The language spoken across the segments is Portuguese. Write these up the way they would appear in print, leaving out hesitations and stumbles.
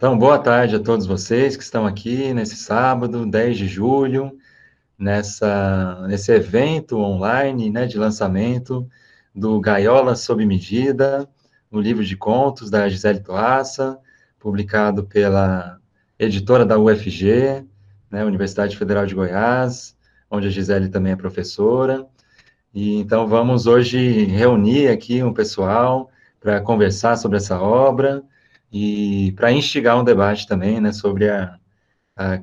Então, boa tarde a todos vocês que estão aqui nesse sábado, 10 de julho, nesse evento online, né, de lançamento do Gaiola Sob Medida, um livro de contos da Gisele Toassa, publicado pela editora da UFG, né, Universidade Federal de Goiás, onde a Gisele também é professora. E então vamos hoje reunir aqui um pessoal para conversar sobre essa obra e para instigar um debate também, né, sobre a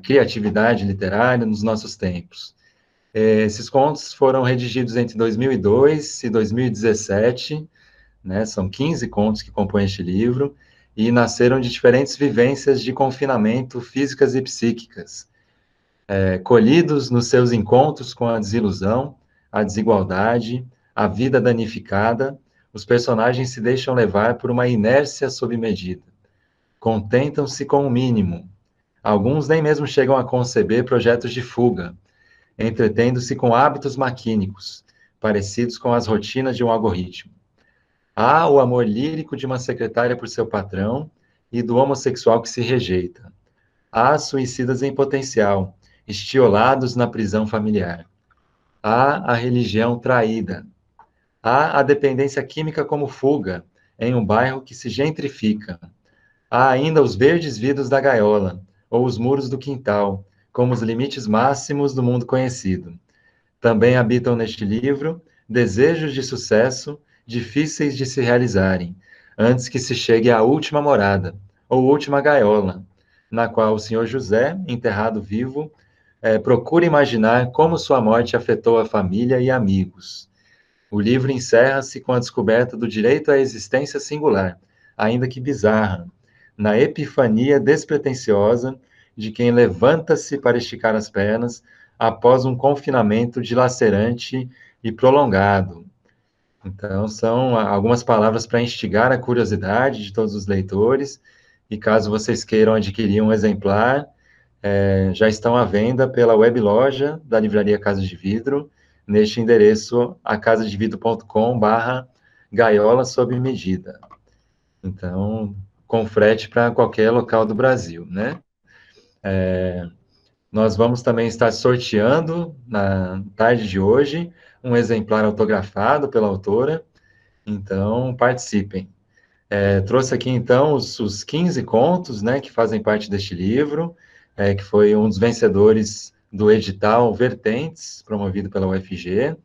criatividade literária nos nossos tempos. Esses contos foram redigidos entre 2002 e 2017, né, são 15 contos que compõem este livro, e nasceram de diferentes vivências de confinamento físicas e psíquicas, colhidos nos seus encontros com a desilusão, a desigualdade, a vida danificada, os personagens se deixam levar por uma inércia sob medida. Contentam-se com o mínimo. Alguns nem mesmo chegam a conceber projetos de fuga, entretendo-se com hábitos maquínicos, parecidos com as rotinas de um algoritmo. Há o amor lírico de uma secretária por seu patrão e do homossexual que se rejeita. Há suicidas em potencial, estiolados na prisão familiar. Há a religião traída. Há a dependência química como fuga, em um bairro que se gentrifica. Há ainda os verdes vidros da gaiola, ou os muros do quintal, como os limites máximos do mundo conhecido. Também habitam neste livro desejos de sucesso difíceis de se realizarem, antes que se chegue à última morada, ou última gaiola, na qual o senhor José, enterrado vivo, procura imaginar como sua morte afetou a família e amigos. O livro encerra-se com a descoberta do direito à existência singular, ainda que bizarra, na epifania despretensiosa de quem levanta-se para esticar as pernas após um confinamento dilacerante e prolongado. Então, são algumas palavras para instigar a curiosidade de todos os leitores, e caso vocês queiram adquirir um exemplar, já estão à venda pela webloja da Livraria Casa de Vidro, neste endereço, acasadevidro.com/gaiola sob medida. Então, com frete para qualquer local do Brasil, né? Nós vamos também estar sorteando, na tarde de hoje, um exemplar autografado pela autora, então participem. Trouxe aqui, então, os 15 contos, né, que fazem parte deste livro, que foi um dos vencedores do edital Vertentes, promovido pela UFG,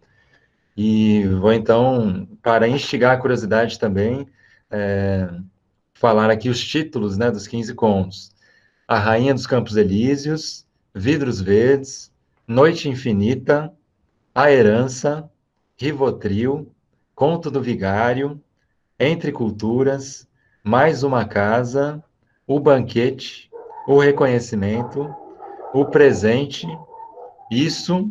e vou, então, para instigar a curiosidade também, falar aqui os títulos, né, dos 15 contos. A Rainha dos Campos Elíseos, Vidros Verdes, Noite Infinita, A Herança, Rivotril, Conto do Vigário, Entre Culturas, Mais uma Casa, O Banquete, O Reconhecimento, O Presente, Isso,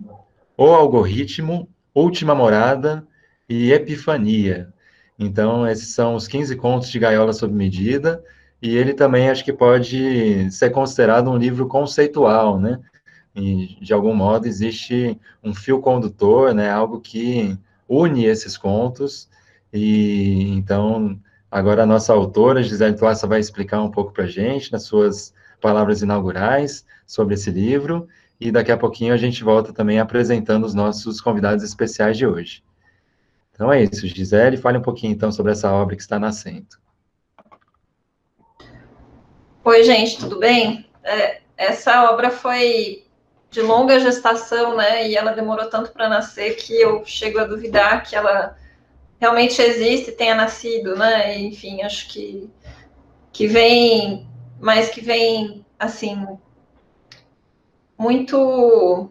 O Algoritmo, Última Morada e Epifania. Então, esses são os 15 contos de Gaiola sob medida, e ele também acho que pode ser considerado um livro conceitual, né? E, de algum modo, existe um fio condutor, né? Algo que une esses contos, e então, agora a nossa autora, Gisele Toassa, vai explicar um pouco para a gente, nas suas palavras inaugurais, sobre esse livro, e daqui a pouquinho a gente volta também apresentando os nossos convidados especiais de hoje. Então é isso, Gisele, fale um pouquinho então sobre essa obra que está nascendo. Oi, gente, tudo bem? Essa obra foi de longa gestação, né? E ela demorou tanto para nascer que eu chego a duvidar que ela realmente existe e tenha nascido, né? Enfim, acho que vem, mas que vem, assim, muito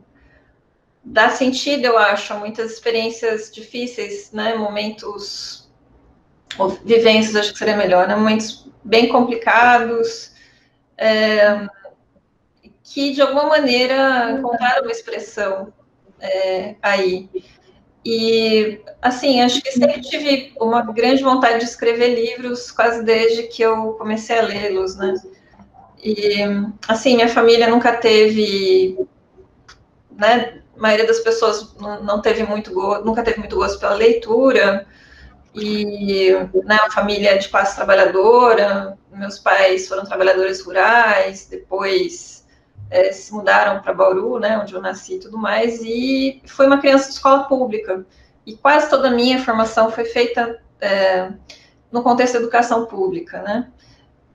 dá sentido, eu acho, a muitas experiências difíceis, né? Momentos, ou vivências, acho que seria melhor, né? Momentos bem complicados, que de alguma maneira encontraram uma expressão aí. E, assim, acho que sempre tive uma grande vontade de escrever livros, quase desde que eu comecei a lê-los, né? E, assim, minha família nunca teve, né? A maioria das pessoas não teve muito gosto, nunca teve muito gosto pela leitura, e, né, uma família de classe trabalhadora, meus pais foram trabalhadores rurais, depois se mudaram para Bauru, né, onde eu nasci e tudo mais, e fui uma criança de escola pública, e quase toda a minha formação foi feita no contexto da educação pública, né,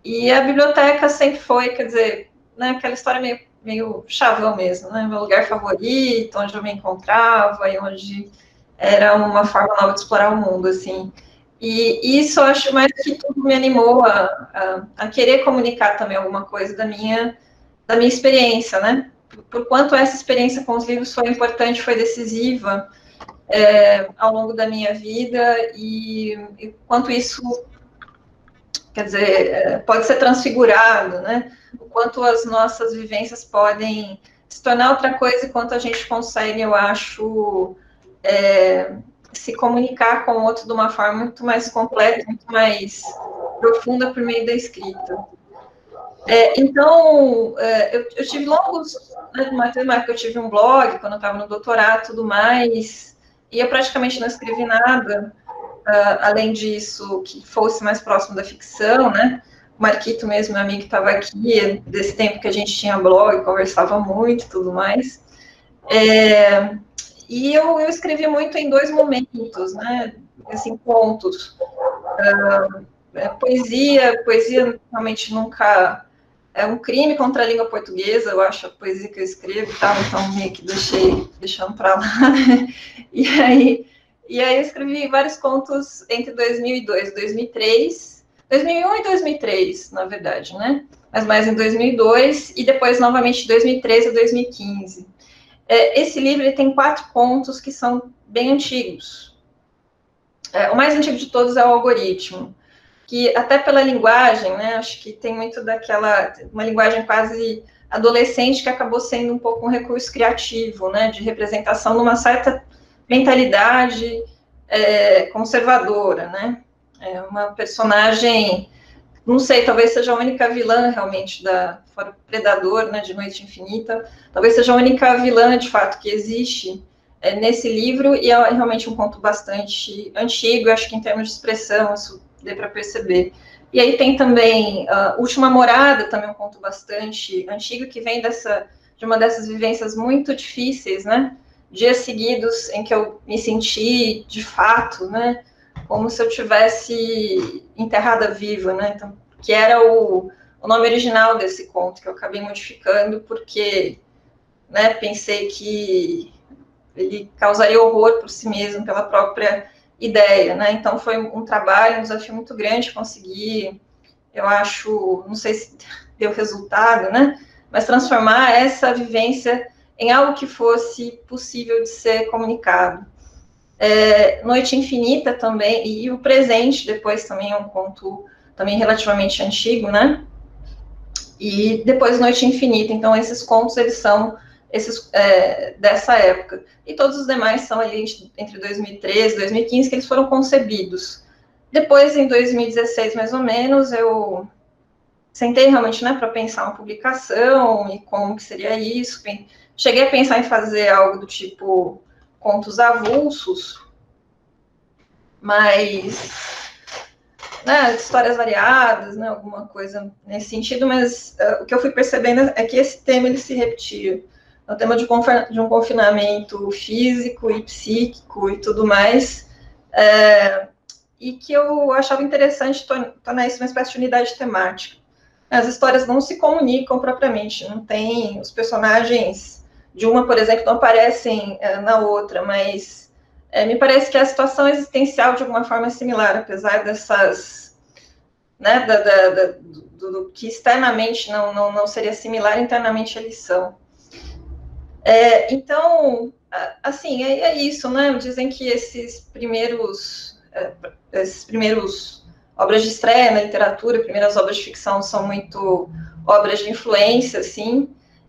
e a biblioteca sempre foi, quer dizer, né, aquela história meio chavão mesmo, né, meu lugar favorito, onde eu me encontrava, e onde era uma forma nova de explorar o mundo, assim. E isso, eu acho, mais que tudo me animou a querer comunicar também alguma coisa da minha experiência, né? Por quanto essa experiência com os livros foi importante, foi decisiva ao longo da minha vida e quanto isso, quer dizer, pode ser transfigurado, né? O quanto as nossas vivências podem se tornar outra coisa e quanto a gente consegue, eu acho, se comunicar com o outro de uma forma muito mais completa, muito mais profunda por meio da escrita. Então, eu tive longos, né, uma época eu tive um blog, quando eu estava no doutorado e tudo mais, e eu praticamente não escrevi nada, além disso, que fosse mais próximo da ficção, né? O Marquito mesmo, meu amigo que estava aqui, desse tempo que a gente tinha blog, conversava muito e tudo mais. E eu escrevi muito em 2 momentos, né? Assim, pontos. Poesia realmente nunca é um crime contra a língua portuguesa, eu acho, a poesia que eu escrevo, tá? Então meio que deixando para lá. E aí eu escrevi vários contos entre 2002 e 2003, 2001 e 2003, na verdade, né? Mas mais em 2002 e depois novamente de 2013 a 2015. Esse livro ele tem 4 contos que são bem antigos. O mais antigo de todos é o Algoritmo, que até pela linguagem, né, acho que tem muito uma linguagem quase adolescente que acabou sendo um pouco um recurso criativo, né, de representação de uma certa mentalidade conservadora, né, uma personagem, não sei, talvez seja a única vilã realmente fora o Predador, né, de Noite Infinita, talvez seja a única vilã de fato que existe nesse livro, e é realmente um conto bastante antigo, acho que em termos de expressão, isso dê para perceber. E aí tem também Última Morada, também um conto bastante antigo, que vem de uma dessas vivências muito difíceis, né? Dias seguidos em que eu me senti, de fato, né? Como se eu tivesse enterrada viva, né? Então, que era o nome original desse conto, que eu acabei modificando, porque né, pensei que ele causaria horror por si mesmo, pela própria ideia, né? Então foi um trabalho, um desafio muito grande conseguir, eu acho, não sei se deu resultado, né? Mas transformar essa vivência em algo que fosse possível de ser comunicado. Noite Infinita também, e o Presente depois também é um conto também relativamente antigo, né? E depois Noite Infinita, então esses contos, eles são dessa época. E todos os demais são ali entre 2013 e 2015 que eles foram concebidos. Depois, em 2016, mais ou menos, eu sentei realmente, né, para pensar uma publicação e como que seria isso. Cheguei a pensar em fazer algo do tipo contos avulsos, mas né, histórias variadas, né, alguma coisa nesse sentido, mas o que eu fui percebendo é que esse tema ele se repetia. O tema de um confinamento físico e psíquico e tudo mais, e que eu achava interessante tornar isso uma espécie de unidade temática. As histórias não se comunicam propriamente, não tem os personagens de uma, por exemplo, não aparecem na outra, mas me parece que a situação existencial de alguma forma é similar, apesar dessas, né, do que externamente não seria similar, internamente eles são. Então, assim, é isso, né? Dizem que esses primeiros obras de estreia na literatura, primeiras obras de ficção são muito obras de influência, assim,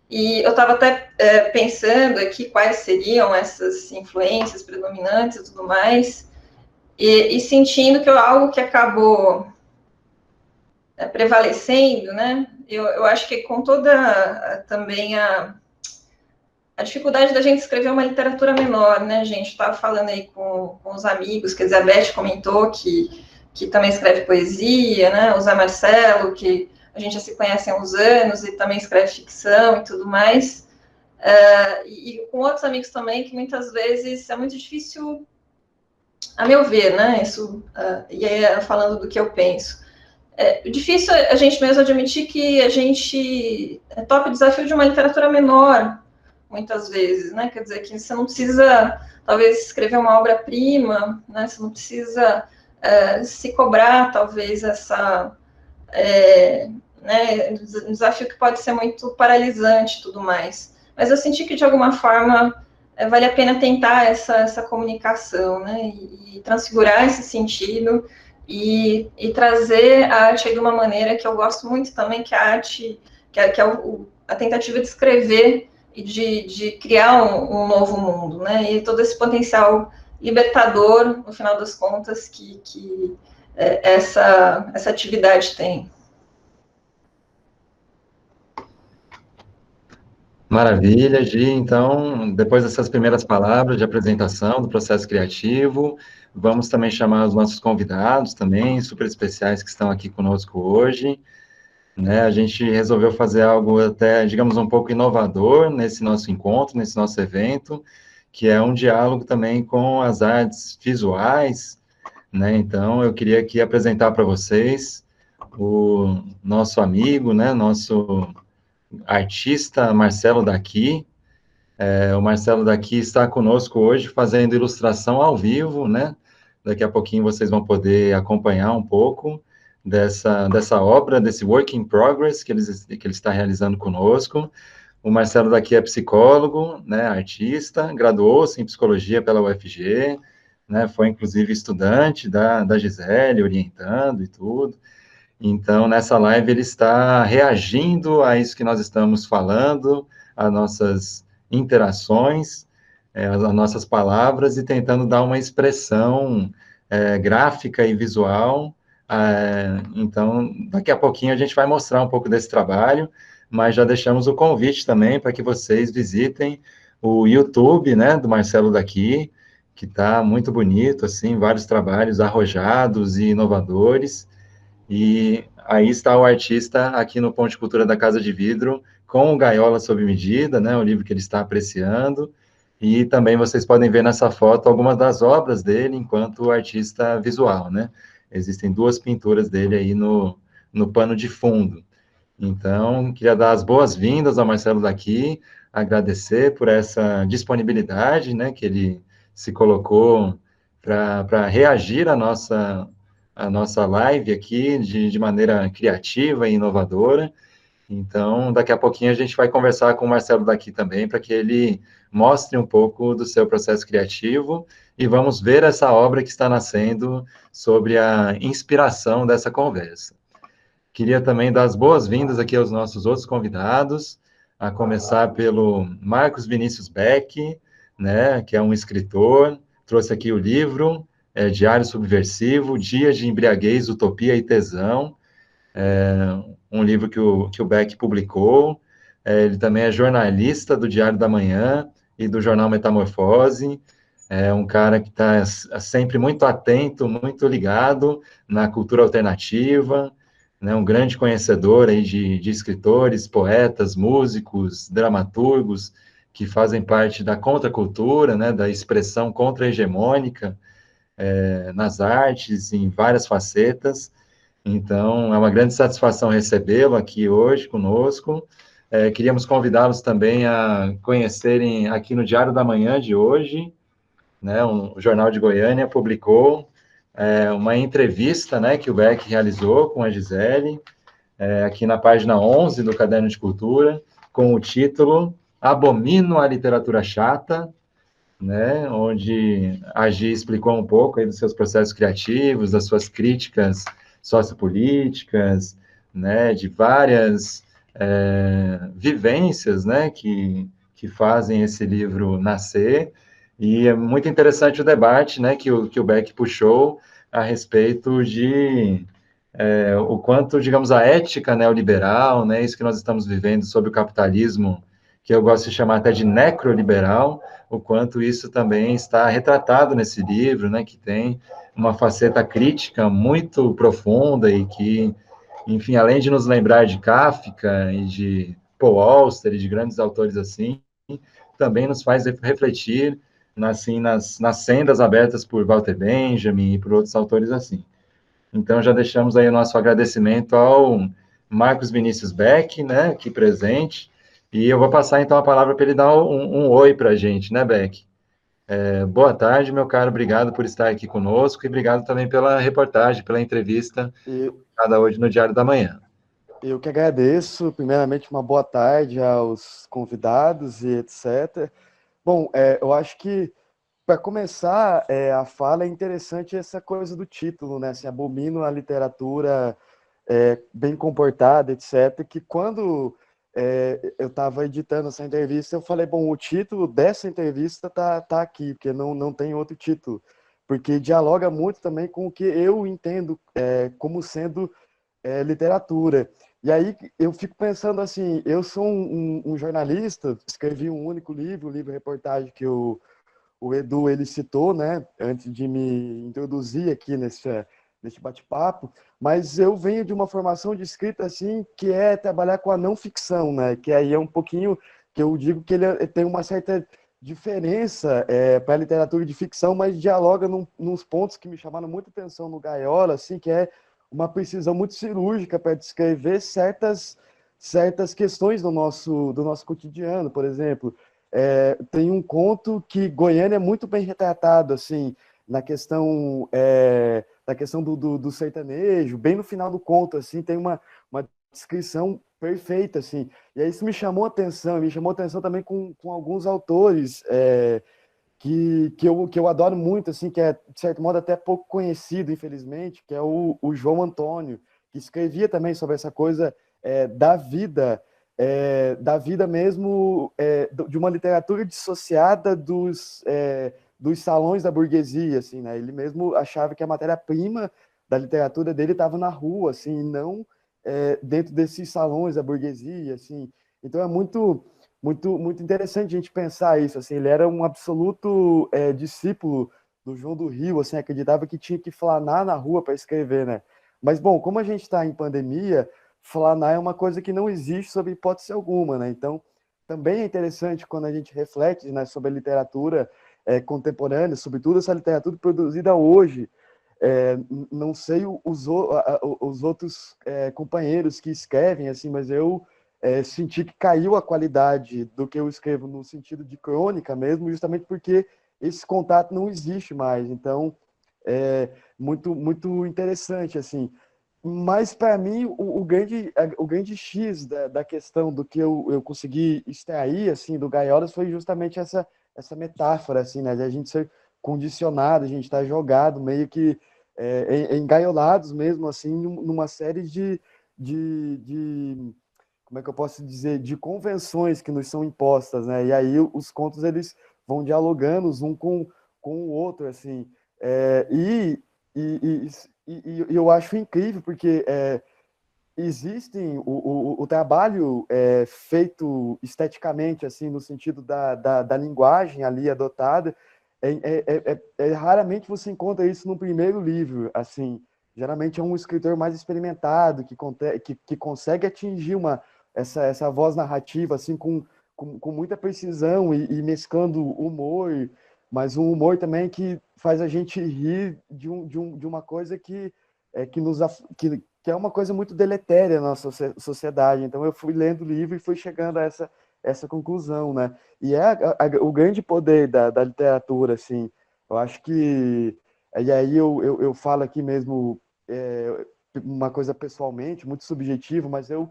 e eu estava até pensando aqui quais seriam essas influências predominantes e tudo mais, e sentindo que algo que acabou prevalecendo, né? Eu acho que com toda também a dificuldade da gente escrever uma literatura menor, né, gente? Estava falando aí com os amigos, que a Elizabeth comentou que também escreve poesia, né? O Zé Marcelo, que a gente já se conhece há uns anos e também escreve ficção e tudo mais. E com outros amigos também, que muitas vezes é muito difícil, a meu ver, né? Isso, e aí falando do que eu penso. É difícil a gente mesmo admitir que a gente topa o desafio de uma literatura menor, muitas vezes, né? Quer dizer, que você não precisa, talvez, escrever uma obra-prima, né? Você não precisa se cobrar, talvez, essa... né, um desafio que pode ser muito paralisante e tudo mais. Mas eu senti que, de alguma forma, vale a pena tentar essa comunicação, né? E transfigurar esse sentido e trazer a arte de uma maneira que eu gosto muito também, que a arte, que é a tentativa de escrever e de criar um novo mundo, né? E todo esse potencial libertador, no final das contas, que essa atividade tem. Maravilha, Gi. Então, depois dessas primeiras palavras de apresentação do processo criativo, vamos também chamar os nossos convidados também, super especiais que estão aqui conosco hoje, né? A gente resolveu fazer algo até, digamos, um pouco inovador nesse nosso encontro, nesse nosso evento, que é um diálogo também com as artes visuais, né? Então, eu queria aqui apresentar para vocês o nosso amigo, né? Nosso artista Marcelo Daqui. O Marcelo Daqui está conosco hoje fazendo ilustração ao vivo, né? Daqui a pouquinho vocês vão poder acompanhar um pouco dessa obra, desse work in progress que ele está realizando conosco. O Marcelo Daqui é psicólogo, né, artista, graduou-se em psicologia pela UFG, né, foi inclusive estudante da Gisele, orientando e tudo. Então, nessa live, ele está reagindo a isso que nós estamos falando, a nossas interações, as nossas palavras, e tentando dar uma expressão gráfica e visual. Então, daqui a pouquinho a gente vai mostrar um pouco desse trabalho, mas já deixamos o convite também para que vocês visitem o YouTube, né, do Marcelo Daqui, que está muito bonito, assim, vários trabalhos arrojados e inovadores. E aí está o artista aqui no Ponte Cultura da Casa de Vidro, com o Gaiola Sob Medida, né, o livro que ele está apreciando, e também vocês podem ver nessa foto algumas das obras dele enquanto artista visual, né? Existem duas pinturas dele aí no pano de fundo. Então, queria dar as boas-vindas ao Marcelo daqui, agradecer por essa disponibilidade, né, que ele se colocou para reagir à nossa live aqui de maneira criativa e inovadora. Então, daqui a pouquinho a gente vai conversar com o Marcelo daqui também, para que ele mostre um pouco do seu processo criativo e vamos ver essa obra que está nascendo sobre a inspiração dessa conversa. Queria também dar as boas-vindas aqui aos nossos outros convidados, a começar pelo Marcos Vinícius Beck, né, que é um escritor, trouxe aqui o livro Diário Subversivo, Dias de Embriaguez, Utopia e Tesão, um livro que o Beck publicou. Ele também é jornalista do Diário da Manhã e do jornal Metamorfose, é um cara que está sempre muito atento, muito ligado na cultura alternativa, né, um grande conhecedor aí de escritores, poetas, músicos, dramaturgos, que fazem parte da contracultura, né, da expressão contra-hegemônica nas artes, em várias facetas. Então, é uma grande satisfação recebê-lo aqui hoje conosco. Queríamos convidá-los também a conhecerem aqui no Diário da Manhã de hoje, né, o Jornal de Goiânia publicou uma entrevista, né, que o Beck realizou com a Gisele, aqui na página 11 do Caderno de Cultura, com o título Abomino a Literatura Chata, né, onde a Gi explicou um pouco aí dos seus processos criativos, das suas críticas sociopolíticas, né, de várias vivências, né, que fazem esse livro nascer. E é muito interessante o debate, né, que o Beck puxou a respeito de o quanto, digamos, a ética neoliberal, né, isso que nós estamos vivendo sobre o capitalismo que eu gosto de chamar até de necroliberal, o quanto isso também está retratado nesse livro, né, que tem uma faceta crítica muito profunda e que, enfim, além de nos lembrar de Kafka e de Paul Auster e de grandes autores assim, também nos faz refletir assim, nas sendas abertas por Walter Benjamin e por outros autores assim. Então, já deixamos aí o nosso agradecimento ao Marcos Vinícius Beck, né, aqui presente, e eu vou passar então a palavra para ele dar um oi para a gente, né, Beck? Boa tarde, meu caro, obrigado por estar aqui conosco e obrigado também pela reportagem, pela entrevista Eu, cada hoje no Diário da Manhã. eu que agradeço, primeiramente, uma boa tarde aos convidados e etc. Bom, eu acho que, para começar a fala, é interessante essa coisa do título, né? Assim, abomino a literatura bem comportada, etc. Que quando eu estava editando essa entrevista, eu falei, bom, o título dessa entrevista tá aqui, porque não tem outro título. Porque dialoga muito também com o que eu entendo como sendo literatura. E aí eu fico pensando assim, eu sou um jornalista, escrevi um único livro, um livro-reportagem que o Edu ele citou, né, antes de me introduzir aqui nesse bate-papo, mas eu venho de uma formação de escrita assim, que é trabalhar com a não ficção, né, que aí é um pouquinho que eu digo que ele tem uma certa diferença para a literatura de ficção, mas dialoga nos pontos que me chamaram muita atenção no Gaiola, assim, que é uma precisão muito cirúrgica para descrever certas questões do nosso cotidiano. Por exemplo, tem um conto que Goiânia é muito bem retratado, assim, na questão do sertanejo, bem no final do conto, assim, tem uma descrição perfeita, assim. E aí isso me chamou atenção também com alguns autores que eu adoro muito, assim, que é, de certo modo, até pouco conhecido, infelizmente, que é o João Antônio, que escrevia também sobre essa coisa da vida mesmo, de uma literatura dissociada dos salões da burguesia, assim, né? Ele mesmo achava que a matéria-prima da literatura dele estava na rua, assim, e não dentro desses salões da burguesia, assim. Então é muito interessante a gente pensar isso, assim, ele era um absoluto discípulo do João do Rio, assim, acreditava que tinha que flanar na rua para escrever, né? Mas, bom, como a gente está em pandemia, flanar é uma coisa que não existe sob hipótese alguma, né? Então, também é interessante quando a gente reflete, né, sobre a literatura contemporânea, sobretudo essa literatura produzida hoje. Não sei os outros companheiros que escrevem, assim, mas eu senti que caiu a qualidade do que eu escrevo no sentido de crônica mesmo, justamente porque esse contato não existe mais. Então, é muito interessante, assim. Mas, para mim, o grande X da questão do que eu consegui extrair, assim, do Gaiolas foi justamente essa metáfora, assim, né, de a gente ser condicionado, a gente estar jogado, meio que engaiolados mesmo, assim, numa série de como é que eu posso dizer, de convenções que nos são impostas, né? E aí os contos eles vão dialogando um com o outro, assim. É, e, e eu acho incrível porque existem o trabalho feito esteticamente, assim, no sentido da linguagem ali adotada, raramente você encontra isso no primeiro livro, assim, geralmente é um escritor mais experimentado, que consegue atingir essa voz narrativa, assim, com muita precisão e mesclando humor, mas um humor também que faz a gente rir de uma coisa que é uma coisa muito deletéria na nossa sociedade. Então eu fui lendo o livro e fui chegando a essa conclusão, né? E o grande poder da literatura, assim. Eu acho que e aí eu falo aqui mesmo uma coisa pessoalmente, muito subjetivo, mas o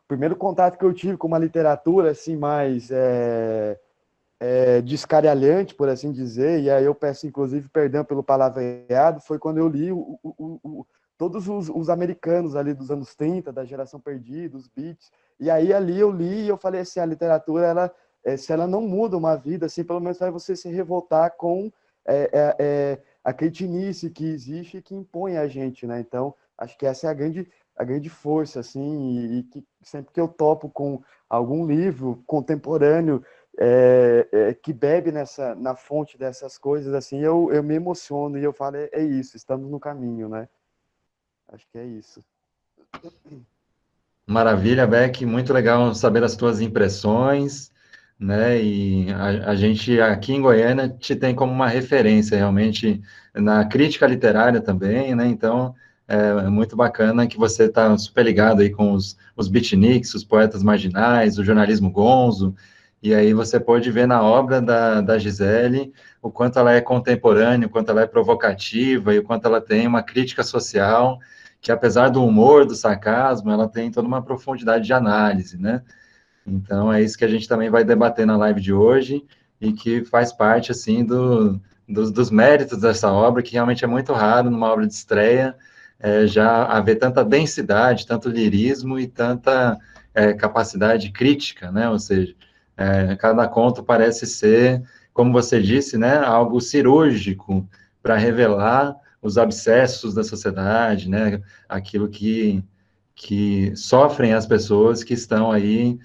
primeiro contato que eu tive com uma literatura assim mais descaralhante, por assim dizer, e aí eu peço inclusive perdão pelo palavreado, foi quando eu li todos os americanos ali dos anos 30, da geração perdida, os Beats, e aí ali eu li e eu falei assim, a literatura, se ela não muda uma vida, assim, pelo menos vai você se revoltar com a cretinice que existe e que impõe a gente, né? Então, acho que essa é a grande força, assim, e que sempre que eu topo com algum livro contemporâneo que bebe na fonte dessas coisas, assim, eu me emociono e eu falo, é isso, estamos no caminho, né? Acho que é isso. Maravilha, Beck, muito legal saber as tuas impressões, né? E a gente aqui em Goiânia te tem como uma referência realmente na crítica literária também, né? Então é muito bacana que você está super ligado aí com os beatniks, os poetas marginais, o jornalismo gonzo, e aí você pode ver na obra da Gisele o quanto ela é contemporânea, o quanto ela é provocativa e o quanto ela tem uma crítica social que apesar do humor, do sarcasmo, ela tem toda uma profundidade de análise, né? Então, é isso que a gente também vai debater na live de hoje e que faz parte, assim, dos méritos dessa obra, que realmente é muito raro numa obra de estreia já haver tanta densidade, tanto lirismo e tanta capacidade crítica, né? Ou seja, cada conto parece ser, como você disse, né, algo cirúrgico para revelar os abscessos da sociedade, né, aquilo que sofrem as pessoas que estão aí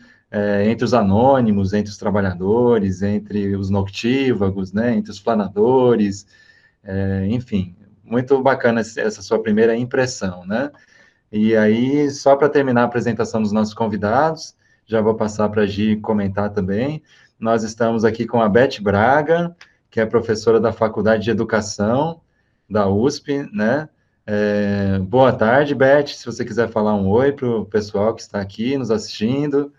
entre os anônimos, entre os trabalhadores, entre os noctívagos, né, entre os planadores, enfim, muito bacana essa sua primeira impressão, né? E aí, só para terminar a apresentação dos nossos convidados, já vou passar para a Gi comentar também. Nós estamos aqui com a Beth Braga, que é professora da Faculdade de Educação da USP, né? Boa tarde, Beth. Se você quiser falar um oi para o pessoal que está aqui nos assistindo,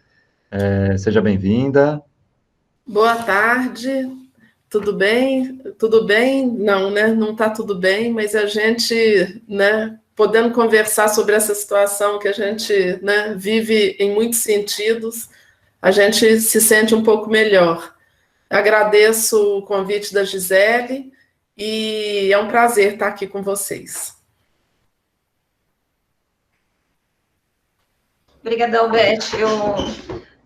seja bem-vinda. Boa tarde, tudo bem? Tudo bem? Não, né? Não está tudo bem, mas a gente, né, podendo conversar sobre essa situação que a gente, né, vive em muitos sentidos, a gente se sente um pouco melhor. Agradeço o convite da Gisele e é um prazer estar aqui com vocês. Obrigadão, Beth.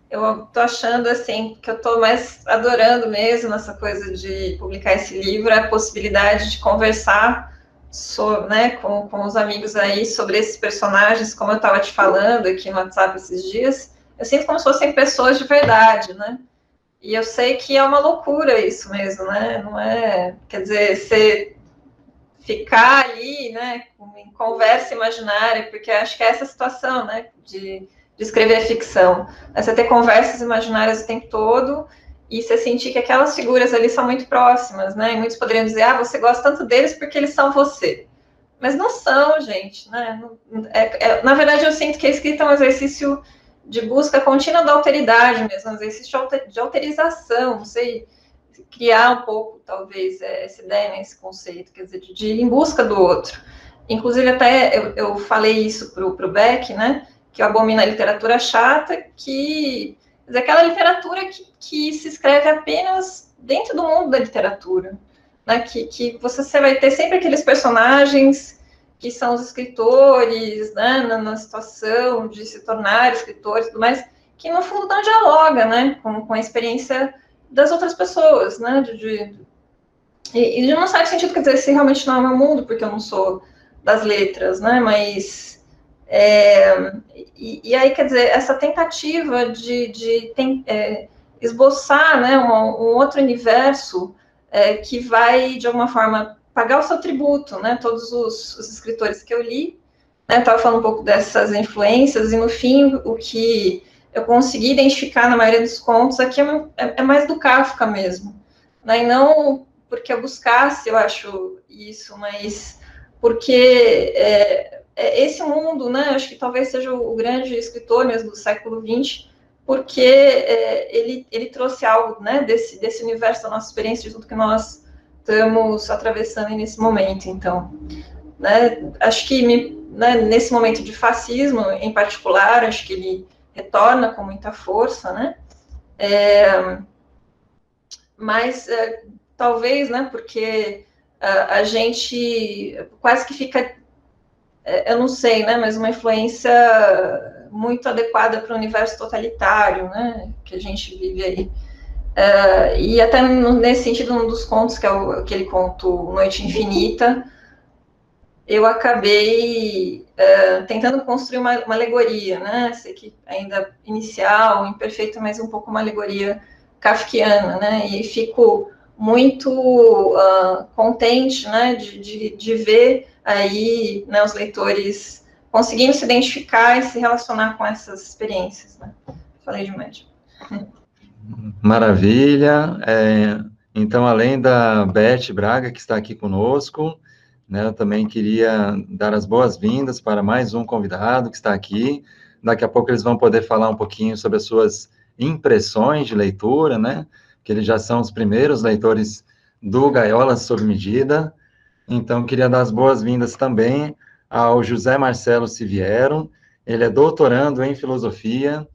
Eu tô achando, assim, que eu tô mais adorando mesmo essa coisa de publicar esse livro, a possibilidade de conversar né, com os amigos aí sobre esses personagens, como eu estava te falando aqui no WhatsApp esses dias. Eu sinto como se fossem pessoas de verdade, né? E eu sei que é uma loucura isso mesmo, né? Não é, quer dizer, você ficar ali, né, em conversa imaginária, porque acho que é essa situação, né, de escrever ficção. É você ter conversas imaginárias o tempo todo e você sentir que aquelas figuras ali são muito próximas, né? E muitos poderiam dizer, você gosta tanto deles porque eles são você. Mas não são, gente, né? Na verdade, eu sinto que a escrita é um exercício de busca contínua da alteridade mesmo, um exercício de alterização, não sei, criar um pouco, talvez, essa ideia, né, esse conceito, quer dizer, de ir em busca do outro. Inclusive, até eu falei isso para o Beck, né? Que eu abomino a literatura chata, quer dizer, aquela literatura que se escreve apenas dentro do mundo da literatura, né? Que você vai ter sempre aqueles personagens que são os escritores, né? Na situação de se tornar escritores e tudo mais, que no fundo não dialoga, né? Com a experiência das outras pessoas, né? E de um certo sentido, quer dizer, se realmente não é o meu mundo, porque eu não sou das letras, né? Mas e aí, quer dizer, essa tentativa de esboçar, né, um outro universo que vai, de alguma forma, pagar o seu tributo, né, todos os escritores que eu li, né, estava falando um pouco dessas influências, e no fim, o que eu consegui identificar na maioria dos contos aqui é mais do Kafka mesmo, né, e não porque eu buscasse, eu acho, isso, mas porque esse mundo, né, acho que talvez seja o grande escritor mesmo do século XX, porque ele trouxe algo, né, desse universo da nossa experiência, de tudo que nós estamos atravessando nesse momento. Então, né, acho que né, nesse momento de fascismo, em particular, acho que ele retorna com muita força, né, mas talvez, né, porque a gente quase que fica, eu não sei, né, mas uma influência muito adequada para o universo totalitário, né, que a gente vive aí. E até nesse sentido, um dos contos, que é aquele conto Noite Infinita, eu acabei tentando construir uma alegoria, né? Sei que ainda inicial, imperfeita, mas um pouco uma alegoria kafkiana, né? E fico muito contente, né, de ver aí, né, os leitores conseguindo se identificar e se relacionar com essas experiências, né? Falei demais. Maravilha. Então, além da Beth Braga, que está aqui conosco, né, eu também queria dar as boas-vindas para mais um convidado que está aqui. Daqui a pouco eles vão poder falar um pouquinho sobre as suas impressões de leitura, né, que eles já são os primeiros leitores do Gaiola Sob Medida. Então, queria dar as boas-vindas também ao José Marcelo Siviero. Ele é doutorando em filosofia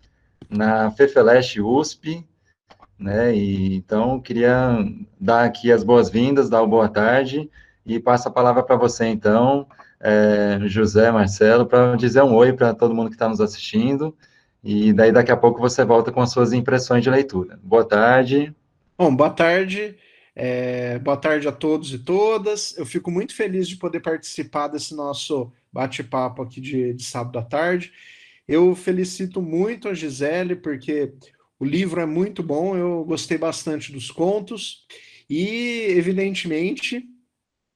na FEFELESH USP, né? E então queria dar aqui as boas-vindas, dar o boa tarde e passo a palavra para você, então, José Marcelo, para dizer um oi para todo mundo que está nos assistindo. E daí daqui a pouco você volta com as suas impressões de leitura. Boa tarde. Bom, boa tarde. Boa tarde a todos e todas. Eu fico muito feliz de poder participar desse nosso bate-papo aqui de sábado à tarde. Eu felicito muito a Gisele, porque o livro é muito bom, eu gostei bastante dos contos, e, evidentemente,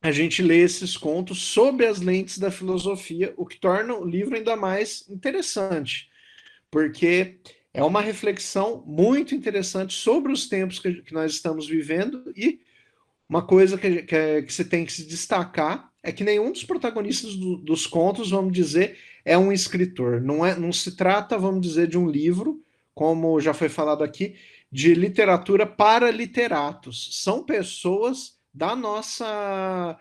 a gente lê esses contos sob as lentes da filosofia, o que torna o livro ainda mais interessante, porque é uma reflexão muito interessante sobre os tempos que nós estamos vivendo, e uma coisa que se tem que se destacar é que nenhum dos protagonistas dos contos, vamos dizer, é um escritor. Não se trata, vamos dizer, de um livro, como já foi falado aqui, de literatura para literatos. São pessoas da nossa...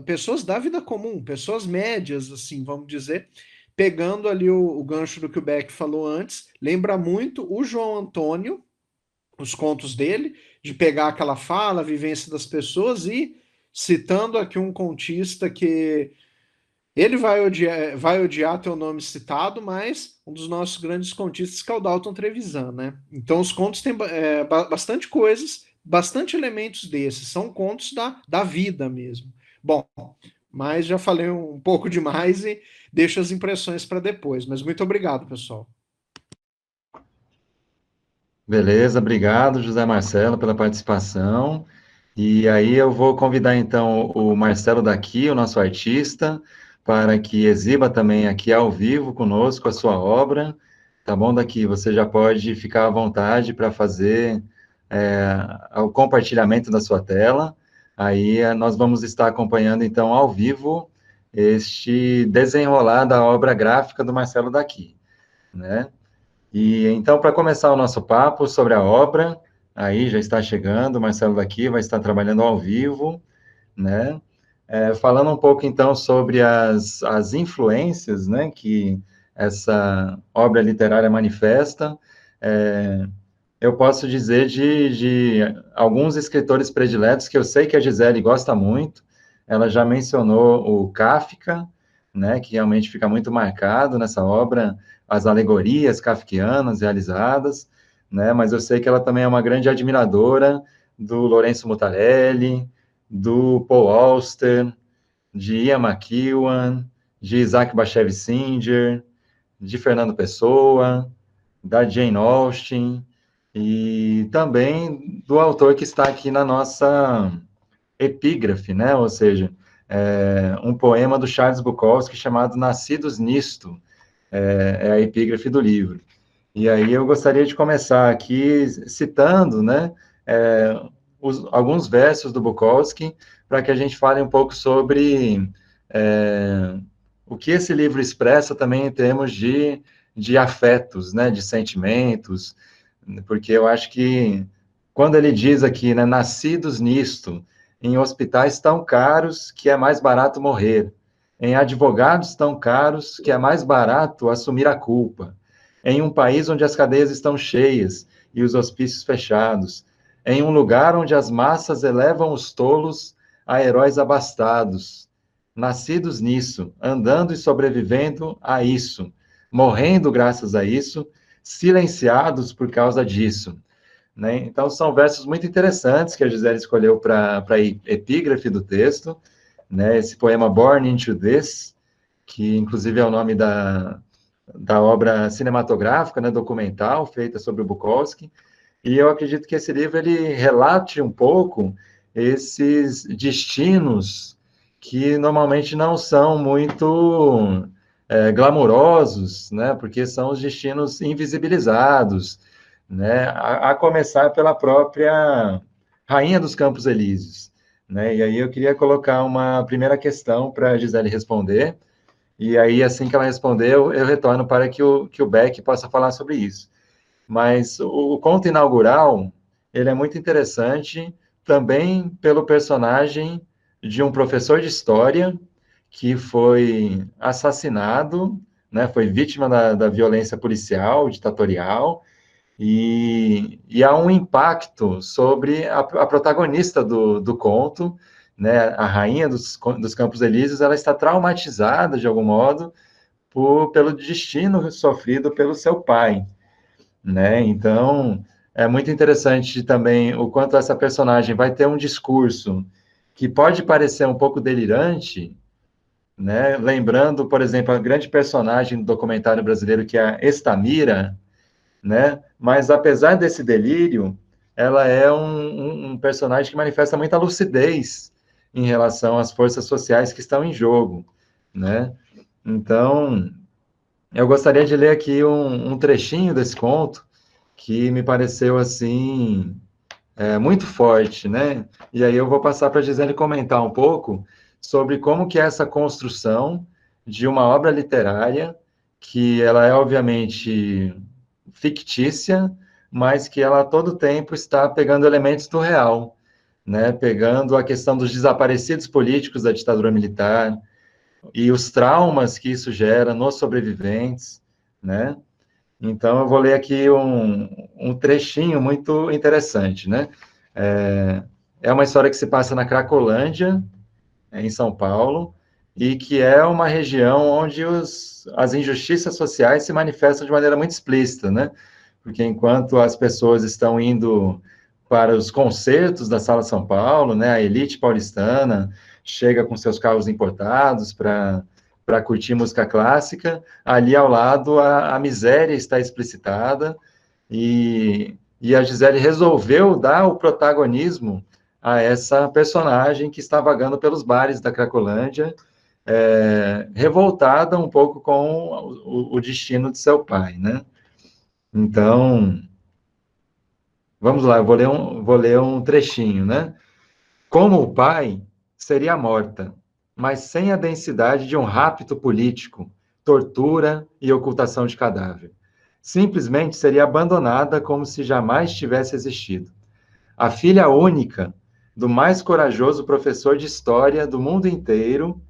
pessoas da vida comum, pessoas médias, assim, vamos dizer, pegando ali o gancho do que o Beck falou antes, lembra muito o João Antônio, os contos dele, de pegar aquela fala, a vivência das pessoas, e citando aqui um contista que ele vai odiar ter o nome citado, mas um dos nossos grandes contistas, que é o Dalton Trevisan, né? Então os contos têm bastante coisas, bastante elementos desses, são contos da vida mesmo. Bom, mas já falei um pouco demais e deixo as impressões para depois, mas muito obrigado, pessoal. Beleza, obrigado, José Marcelo, pela participação. E aí eu vou convidar, então, o Marcelo daqui, o nosso artista, para que exiba também aqui ao vivo conosco a sua obra. Tá bom, daqui? Você já pode ficar à vontade para fazer o compartilhamento da sua tela. Aí nós vamos estar acompanhando, então, ao vivo, este desenrolar da obra gráfica do Marcelo daqui, né? E então, para começar o nosso papo sobre a obra, aí já está chegando, o Marcelo daqui vai estar trabalhando ao vivo, né? Falando um pouco, então, sobre as influências, né, que essa obra literária manifesta, eu posso dizer de alguns escritores prediletos que eu sei que a Gisele gosta muito. Ela já mencionou o Kafka, né, que realmente fica muito marcado nessa obra, as alegorias kafkianas realizadas, né, mas eu sei que ela também é uma grande admiradora do Lourenço Mutarelli, do Paul Auster, de Ian McEwan, de Isaac Bashevis Singer, de Fernando Pessoa, da Jane Austen, e também do autor que está aqui na nossa epígrafe, né, ou seja, um poema do Charles Bukowski chamado Nascidos Nisto, é a epígrafe do livro. E aí eu gostaria de começar aqui citando, né, alguns versos do Bukowski, para que a gente fale um pouco sobre o que esse livro expressa também em termos de afetos, né, de sentimentos, porque eu acho que quando ele diz aqui, né, nascidos nisto, em hospitais tão caros que é mais barato morrer, em advogados tão caros que é mais barato assumir a culpa, em um país onde as cadeias estão cheias e os hospícios fechados, em um lugar onde as massas elevam os tolos a heróis abastados, nascidos nisso, andando e sobrevivendo a isso, morrendo graças a isso, silenciados por causa disso. Né? Então, são versos muito interessantes que a Gisele escolheu para a epígrafe do texto, né? Esse poema Born Into This, que inclusive é o nome da obra cinematográfica, né, documental, feita sobre o Bukowski, e eu acredito que esse livro, ele relate um pouco esses destinos que normalmente não são muito glamurosos, né, porque são os destinos invisibilizados, né, a começar pela própria Rainha dos Campos Elíseos, né, e aí eu queria colocar uma primeira questão para a Gisele responder, e aí, assim que ela responder, eu retorno para que o Beck possa falar sobre isso. Mas o conto inaugural, ele é muito interessante também pelo personagem de um professor de história que foi assassinado, né, foi vítima da violência policial, ditatorial, e há um impacto sobre a protagonista do conto, né, a rainha dos Campos Elíseos, ela está traumatizada, de algum modo, pelo destino sofrido pelo seu pai, né? Então, é muito interessante também o quanto essa personagem vai ter um discurso que pode parecer um pouco delirante, né? Lembrando, por exemplo, a grande personagem do documentário brasileiro, que é a Estamira, né? Mas, apesar desse delírio, ela é um personagem que manifesta muita lucidez em relação às forças sociais que estão em jogo, né? Então, eu gostaria de ler aqui um trechinho desse conto, que me pareceu, assim, muito forte, né? E aí eu vou passar para a Gisele comentar um pouco sobre como que é essa construção de uma obra literária, que ela é, obviamente, fictícia, mas que ela a todo tempo está pegando elementos do real, né? Pegando a questão dos desaparecidos políticos da ditadura militar e os traumas que isso gera nos sobreviventes, né? Então, eu vou ler aqui um trechinho muito interessante, né? É uma história que se passa na Cracolândia, em São Paulo, e que é uma região onde as injustiças sociais se manifestam de maneira muito explícita, né? Porque enquanto as pessoas estão indo para os concertos da Sala São Paulo, né, a elite paulistana chega com seus carros importados para curtir música clássica, ali ao lado a miséria está explicitada, e a Gisele resolveu dar o protagonismo a essa personagem que está vagando pelos bares da Cracolândia, revoltada um pouco com o destino de seu pai, né? Então, vamos lá, eu vou ler um trechinho, né? Como o pai, seria morta, mas sem a densidade de um rapto político, tortura e ocultação de cadáver. Simplesmente seria abandonada como se jamais tivesse existido. A filha única do mais corajoso professor de história do mundo inteiro,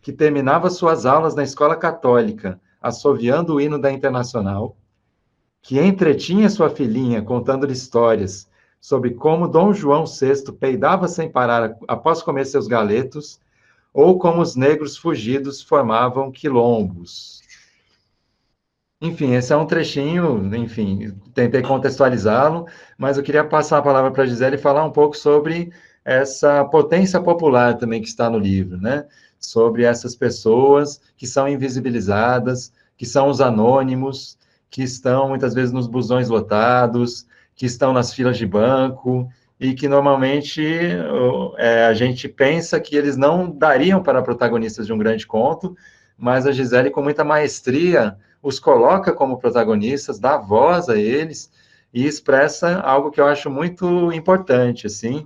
que terminava suas aulas na escola católica, assoviando o hino da Internacional, que entretinha sua filhinha contando-lhe histórias sobre como Dom João VI peidava sem parar após comer seus galetos, ou como os negros fugidos formavam quilombos. Enfim, esse é um trechinho, enfim, tentei contextualizá-lo, mas eu queria passar a palavra para a Gisele e falar um pouco sobre essa potência popular também que está no livro, né? Sobre essas pessoas que são invisibilizadas, que são os anônimos, que estão muitas vezes nos busões lotados, que estão nas filas de banco, e que normalmente a gente pensa que eles não dariam para protagonistas de um grande conto, mas a Gisele, com muita maestria, os coloca como protagonistas, dá voz a eles e expressa algo que eu acho muito importante, assim,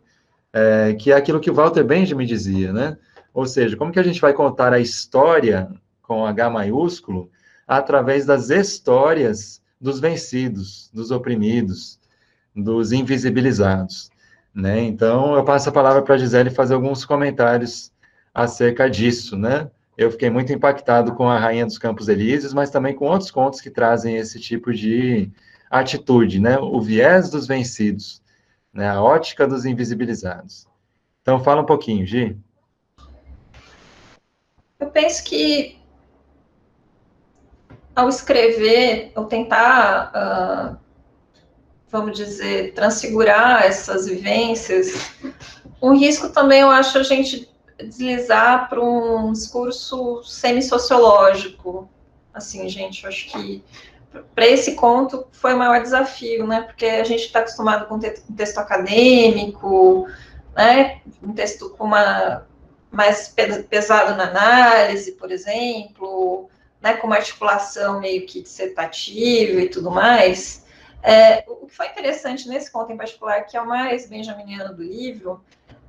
que é aquilo que o Walter Benjamin dizia, né? Ou seja, como que a gente vai contar a história com H maiúsculo através das histórias dos vencidos, dos oprimidos, dos invisibilizados, né? Então, eu passo a palavra para a Gisele fazer alguns comentários acerca disso, né? Eu fiquei muito impactado com a Rainha dos Campos Elíseos, mas também com outros contos que trazem esse tipo de atitude, né? O viés dos vencidos, né? A ótica dos invisibilizados. Então, fala um pouquinho, Gi. Eu penso que, ao escrever, ou tentar, vamos dizer, transfigurar essas vivências, um risco também, eu acho, a gente deslizar para um discurso semi-sociológico. Assim, gente, eu acho que para esse conto foi o maior desafio, né? Porque a gente está acostumado com um texto acadêmico, né? Um texto com uma mais pesado na análise, por exemplo, né? Com uma articulação meio que dissertativa e tudo mais. O que foi interessante nesse conto em particular, que é o mais benjaminiano do livro,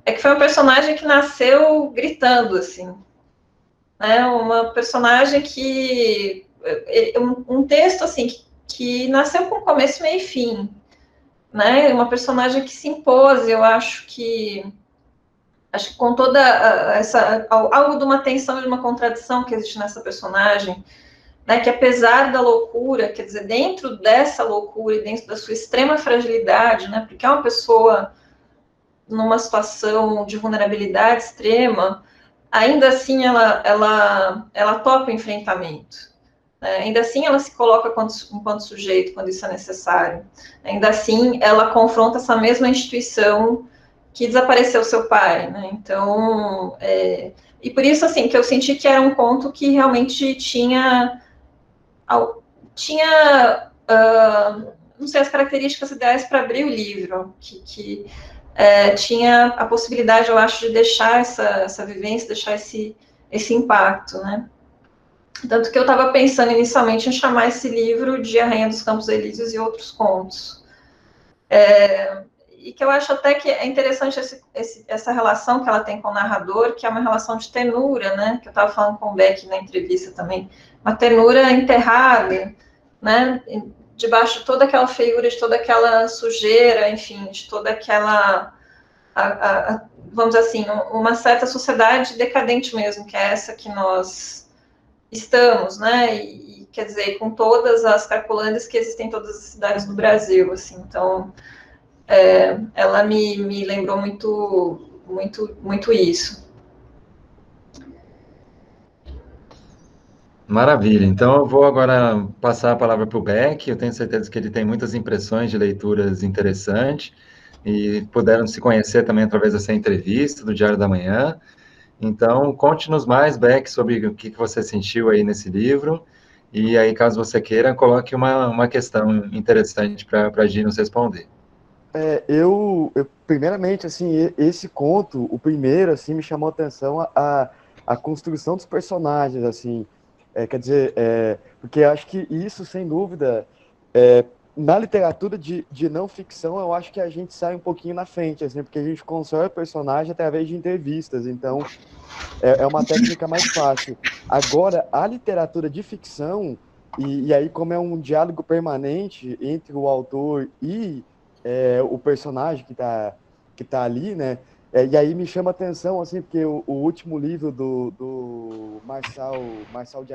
é que foi um personagem que nasceu gritando, assim, né? Uma personagem que um texto assim que nasceu com começo, meio e fim, né? Uma personagem que se impôs, eu acho que com toda essa algo de uma tensão e de uma contradição que existe nessa personagem, né? Que apesar da loucura, quer dizer, dentro dessa loucura e dentro da sua extrema fragilidade, né? Porque é uma pessoa numa situação de vulnerabilidade extrema, ainda assim ela topa o enfrentamento. Ainda assim ela se coloca enquanto sujeito, quando isso é necessário. Ainda assim ela confronta essa mesma instituição que desapareceu seu pai, né? Então, e por isso, assim, que eu senti que era um conto que realmente tinha não sei, as características ideais para abrir o livro, que tinha a possibilidade, eu acho, de deixar essa vivência, deixar esse impacto, né? Tanto que eu estava pensando inicialmente em chamar esse livro de A Rainha dos Campos Elíseos e Outros Contos. E que eu acho até que é interessante essa relação que ela tem com o narrador, que é uma relação de ternura, né? Que eu estava falando com o Beck na entrevista também. Uma ternura enterrada, né? Debaixo de toda aquela feiura, de toda aquela sujeira, enfim, de toda aquela, vamos dizer assim, uma certa sociedade decadente mesmo, que é essa que nós estamos, né? E quer dizer, com todas as cracolândias que existem em todas as cidades do Brasil, assim. Então, ela me lembrou muito isso. Maravilha. Então, eu vou agora passar a palavra para o Beck. Eu tenho certeza que ele tem muitas impressões de leituras interessantes e puderam se conhecer também através dessa entrevista do Diário da Manhã. Então, conte-nos mais, Beck, sobre o que você sentiu aí nesse livro. E aí, caso você queira, coloque uma questão interessante para a Gi nos responder. Primeiramente, assim, esse conto, o primeiro, assim, me chamou a atenção a construção dos personagens, assim, quer dizer, porque acho que isso, sem dúvida, na literatura de não ficção, eu acho que a gente sai um pouquinho na frente, assim, porque a gente constrói o personagem através de entrevistas, então é uma técnica mais fácil. Agora, a literatura de ficção, e aí como é um diálogo permanente entre o autor e o personagem que tá ali, né? E aí me chama a atenção, assim, porque o último livro do Marçal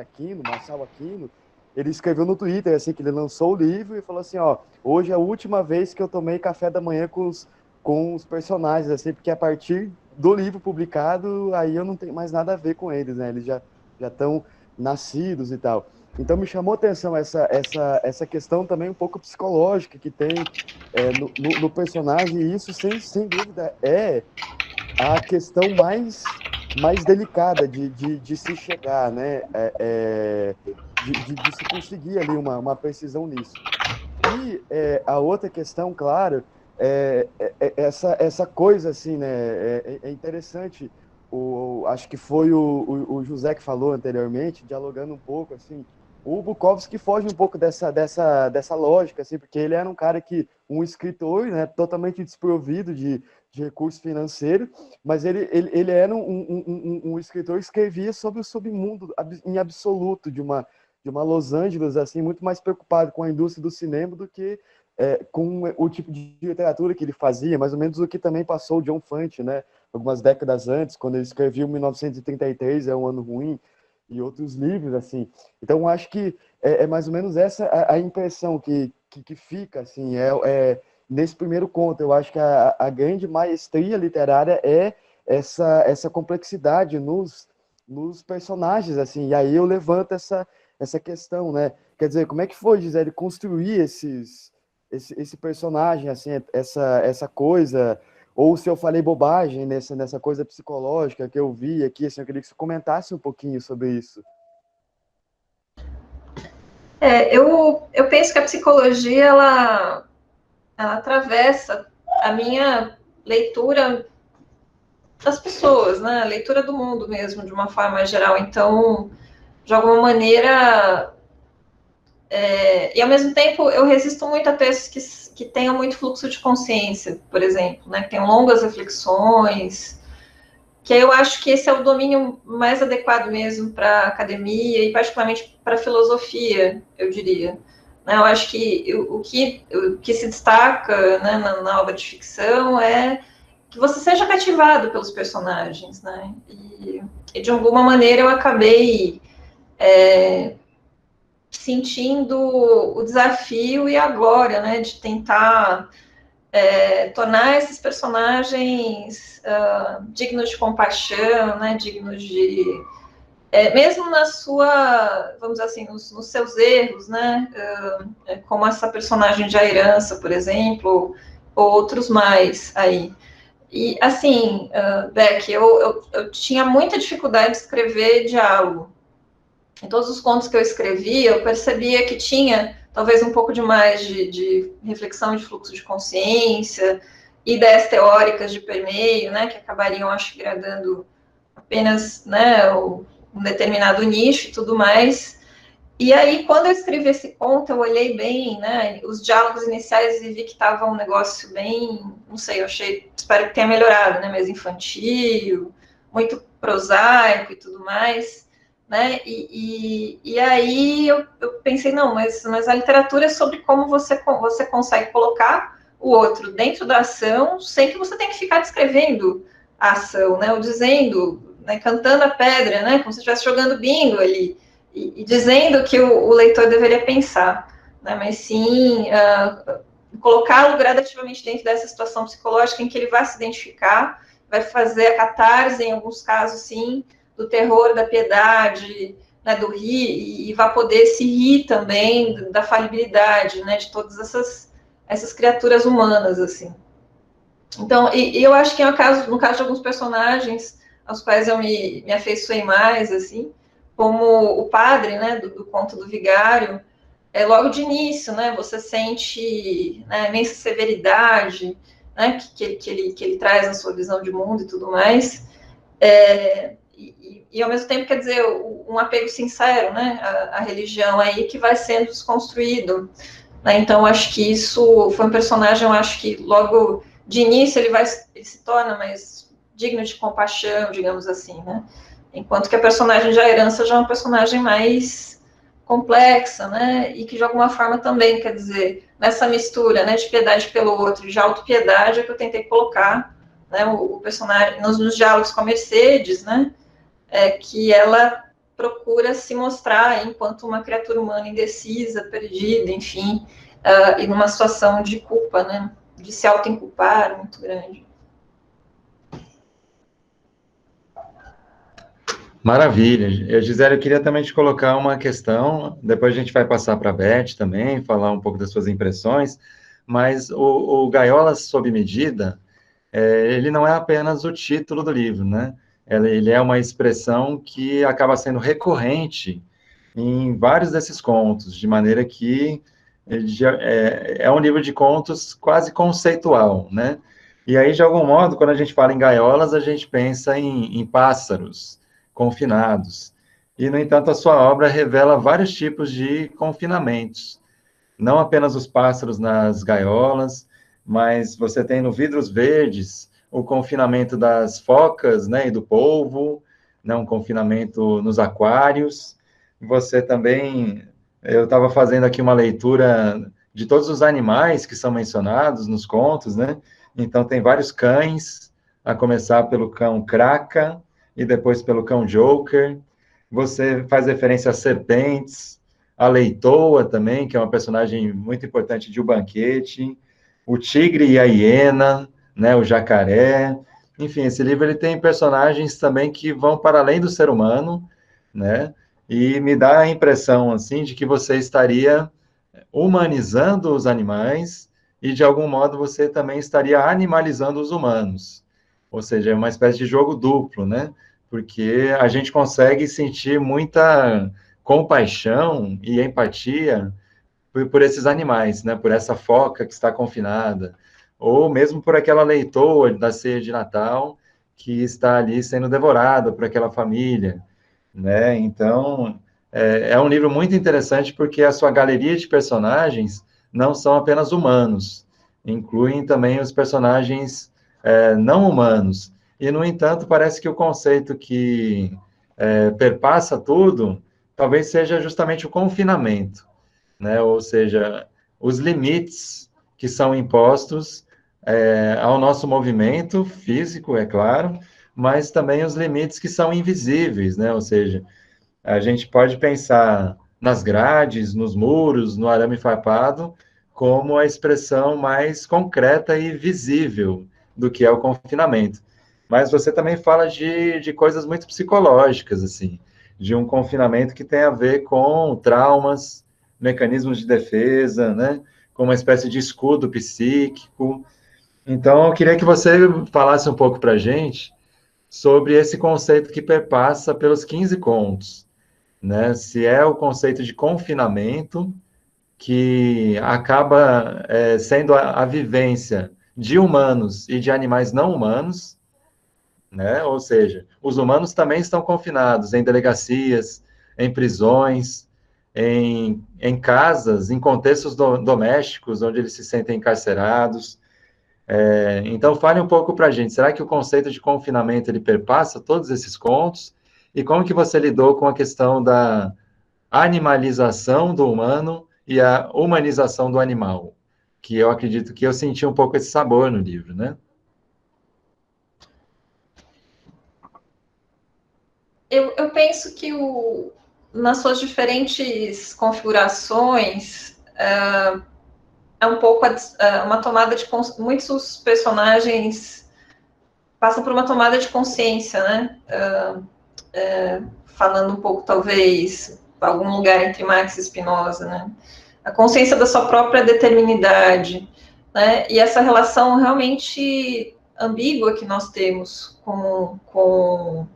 Aquino, ele escreveu no Twitter, assim, que ele lançou o livro e falou assim, ó, hoje é a última vez que eu tomei café da manhã com os personagens, assim, porque a partir do livro publicado, aí eu não tenho mais nada a ver com eles, né? Eles já estão nascidos e tal. Então me chamou a atenção essa questão também um pouco psicológica que tem no personagem, e isso, sem dúvida, é a questão mais delicada de se chegar, né? De se conseguir ali uma precisão nisso. E a outra questão, claro, essa coisa assim, né? É interessante. Acho que foi o José que falou anteriormente, dialogando um pouco assim. O Bukowski foge um pouco dessa lógica, assim, porque ele era um escritor, né, totalmente desprovido de recurso financeiro, mas ele era um escritor que escrevia sobre o submundo em absoluto de uma Los Angeles, assim, muito mais preocupado com a indústria do cinema do que com o tipo de literatura que ele fazia, mais ou menos o que também passou o John Fante, né, algumas décadas antes, quando ele escreveu 1933, É um Ano Ruim, e outros livros, assim. Então, acho que mais ou menos essa a impressão que fica, assim, nesse primeiro conto. Eu acho que a grande maestria literária é essa complexidade nos personagens, assim. E aí eu levanto essa questão, né? Quer dizer, como é que foi, Gisele, construir esse personagem, assim, essa coisa, ou se eu falei bobagem nessa coisa psicológica que eu vi aqui, assim, eu queria que você comentasse um pouquinho sobre isso. Eu penso que a psicologia, ela atravessa a minha leitura das pessoas, né? A leitura do mundo mesmo, de uma forma geral. Então, de alguma maneira, e ao mesmo tempo eu resisto muito a textos que tenham muito fluxo de consciência, por exemplo, né? Que tenham longas reflexões, que eu acho que esse é o domínio mais adequado mesmo para a academia e particularmente para a filosofia, eu diria. Eu acho que o que se destaca, né, na obra de ficção é que você seja cativado pelos personagens, né? E de alguma maneira eu acabei sentindo o desafio e a glória, né, de tentar tornar esses personagens dignos de compaixão, né, dignos de mesmo na sua, vamos dizer assim, nos seus erros, né, como essa personagem de A Herança, por exemplo, ou outros mais aí. E, assim, Beck, eu tinha muita dificuldade de escrever diálogo. Em todos os contos que eu escrevia, eu percebia que tinha talvez um pouco de mais de reflexão de fluxo de consciência, ideias teóricas de permeio, né, que acabariam, acho que, agradando apenas, né, um determinado nicho e tudo mais. E aí, quando eu escrevi esse conto, eu olhei bem, né, os diálogos iniciais e vi que estava um negócio bem, não sei, eu achei, espero que tenha melhorado, né, mais infantil, muito prosaico e tudo mais, né, e aí eu pensei, não, mas a literatura é sobre como você consegue colocar o outro dentro da ação, sem que você tenha que ficar descrevendo a ação, né, ou dizendo, né, cantando a pedra, né, como se estivesse jogando bingo ali, e dizendo que o leitor deveria pensar, né, mas sim colocá-lo gradativamente dentro dessa situação psicológica em que ele vai se identificar, vai fazer a catarse, em alguns casos, sim, do terror, da piedade, né, do rir, e vai poder se rir também da falibilidade, né, de todas essas criaturas humanas, assim. Então, e eu acho que no caso de alguns personagens aos quais eu me afeiçoei mais, assim, como o padre, né, do conto do vigário, logo de início, né, você sente, né, imensa severidade, né, que ele traz na sua visão de mundo e tudo mais, e ao mesmo tempo, quer dizer, um apego sincero, né, à religião aí que vai sendo desconstruído, né, então acho que isso foi um personagem, eu acho que logo de início ele se torna mais digno de compaixão, digamos assim, né, enquanto que a personagem de A Herança já é uma personagem mais complexa, né, e que de alguma forma também, quer dizer, nessa mistura, né, de piedade pelo outro e de autopiedade é que eu tentei colocar, né, o personagem nos diálogos com a Mercedes, né, que ela procura se mostrar enquanto uma criatura humana indecisa, perdida, enfim, e numa situação de culpa, né, de se auto-inculpar muito grande. Maravilha. Gisele, eu queria também te colocar uma questão, depois a gente vai passar para a Beth também, falar um pouco das suas impressões, mas o Gaiolas Sob Medida, ele não é apenas o título do livro, né? Ele é uma expressão que acaba sendo recorrente em vários desses contos, de maneira que é um livro de contos quase conceitual, né? E aí, de algum modo, quando a gente fala em gaiolas, a gente pensa em pássaros confinados. E, no entanto, a sua obra revela vários tipos de confinamentos. Não apenas os pássaros nas gaiolas, mas você tem no Vidros Verdes o confinamento das focas, né, e do polvo, né, um confinamento nos aquários. Você também, eu estava fazendo aqui uma leitura de todos os animais que são mencionados nos contos, né? Então tem vários cães, a começar pelo cão Kraka e depois pelo cão Joker. Você faz referência a serpentes, a Leitoa também, que é uma personagem muito importante de O Banquete, o tigre e a hiena, né, o jacaré. Enfim, esse livro ele tem personagens também que vão para além do ser humano, né? E me dá a impressão assim de que você estaria humanizando os animais e de algum modo você também estaria animalizando os humanos. Ou seja, é uma espécie de jogo duplo, né? Porque a gente consegue sentir muita compaixão e empatia por esses animais, né? Por essa foca que está confinada, ou mesmo por aquela leitoa da ceia de Natal que está ali sendo devorada por aquela família, né? Então, é um livro muito interessante porque a sua galeria de personagens não são apenas humanos, incluem também os personagens não humanos. E, no entanto, parece que o conceito que perpassa tudo talvez seja justamente o confinamento, né? Ou seja, os limites que são impostos ao nosso movimento físico, é claro, mas também os limites que são invisíveis, né? Ou seja, a gente pode pensar nas grades, nos muros, no arame farpado, como a expressão mais concreta e visível do que é o confinamento. Mas você também fala de coisas muito psicológicas, assim, de um confinamento que tem a ver com traumas, mecanismos de defesa, né? Com uma espécie de escudo psíquico. Então, eu queria que você falasse um pouco para a gente sobre esse conceito que perpassa pelos 15 contos, né? Se é o conceito de confinamento que acaba sendo a vivência de humanos e de animais não humanos, né? Ou seja, os humanos também estão confinados em delegacias, em prisões, em casas, em contextos domésticos, onde eles se sentem encarcerados. Então, fale um pouco para a gente, será que o conceito de confinamento ele perpassa todos esses contos? E como que você lidou com a questão da animalização do humano e a humanização do animal? Que eu acredito que eu senti um pouco esse sabor no livro, né? Eu penso que nas suas diferentes configurações, é um pouco uma tomada de... Muitos personagens passam por uma tomada de consciência, né? Falando um pouco, talvez, algum lugar entre Marx e Spinoza, né? A consciência da sua própria determinidade, né? E essa relação realmente ambígua que nós temos com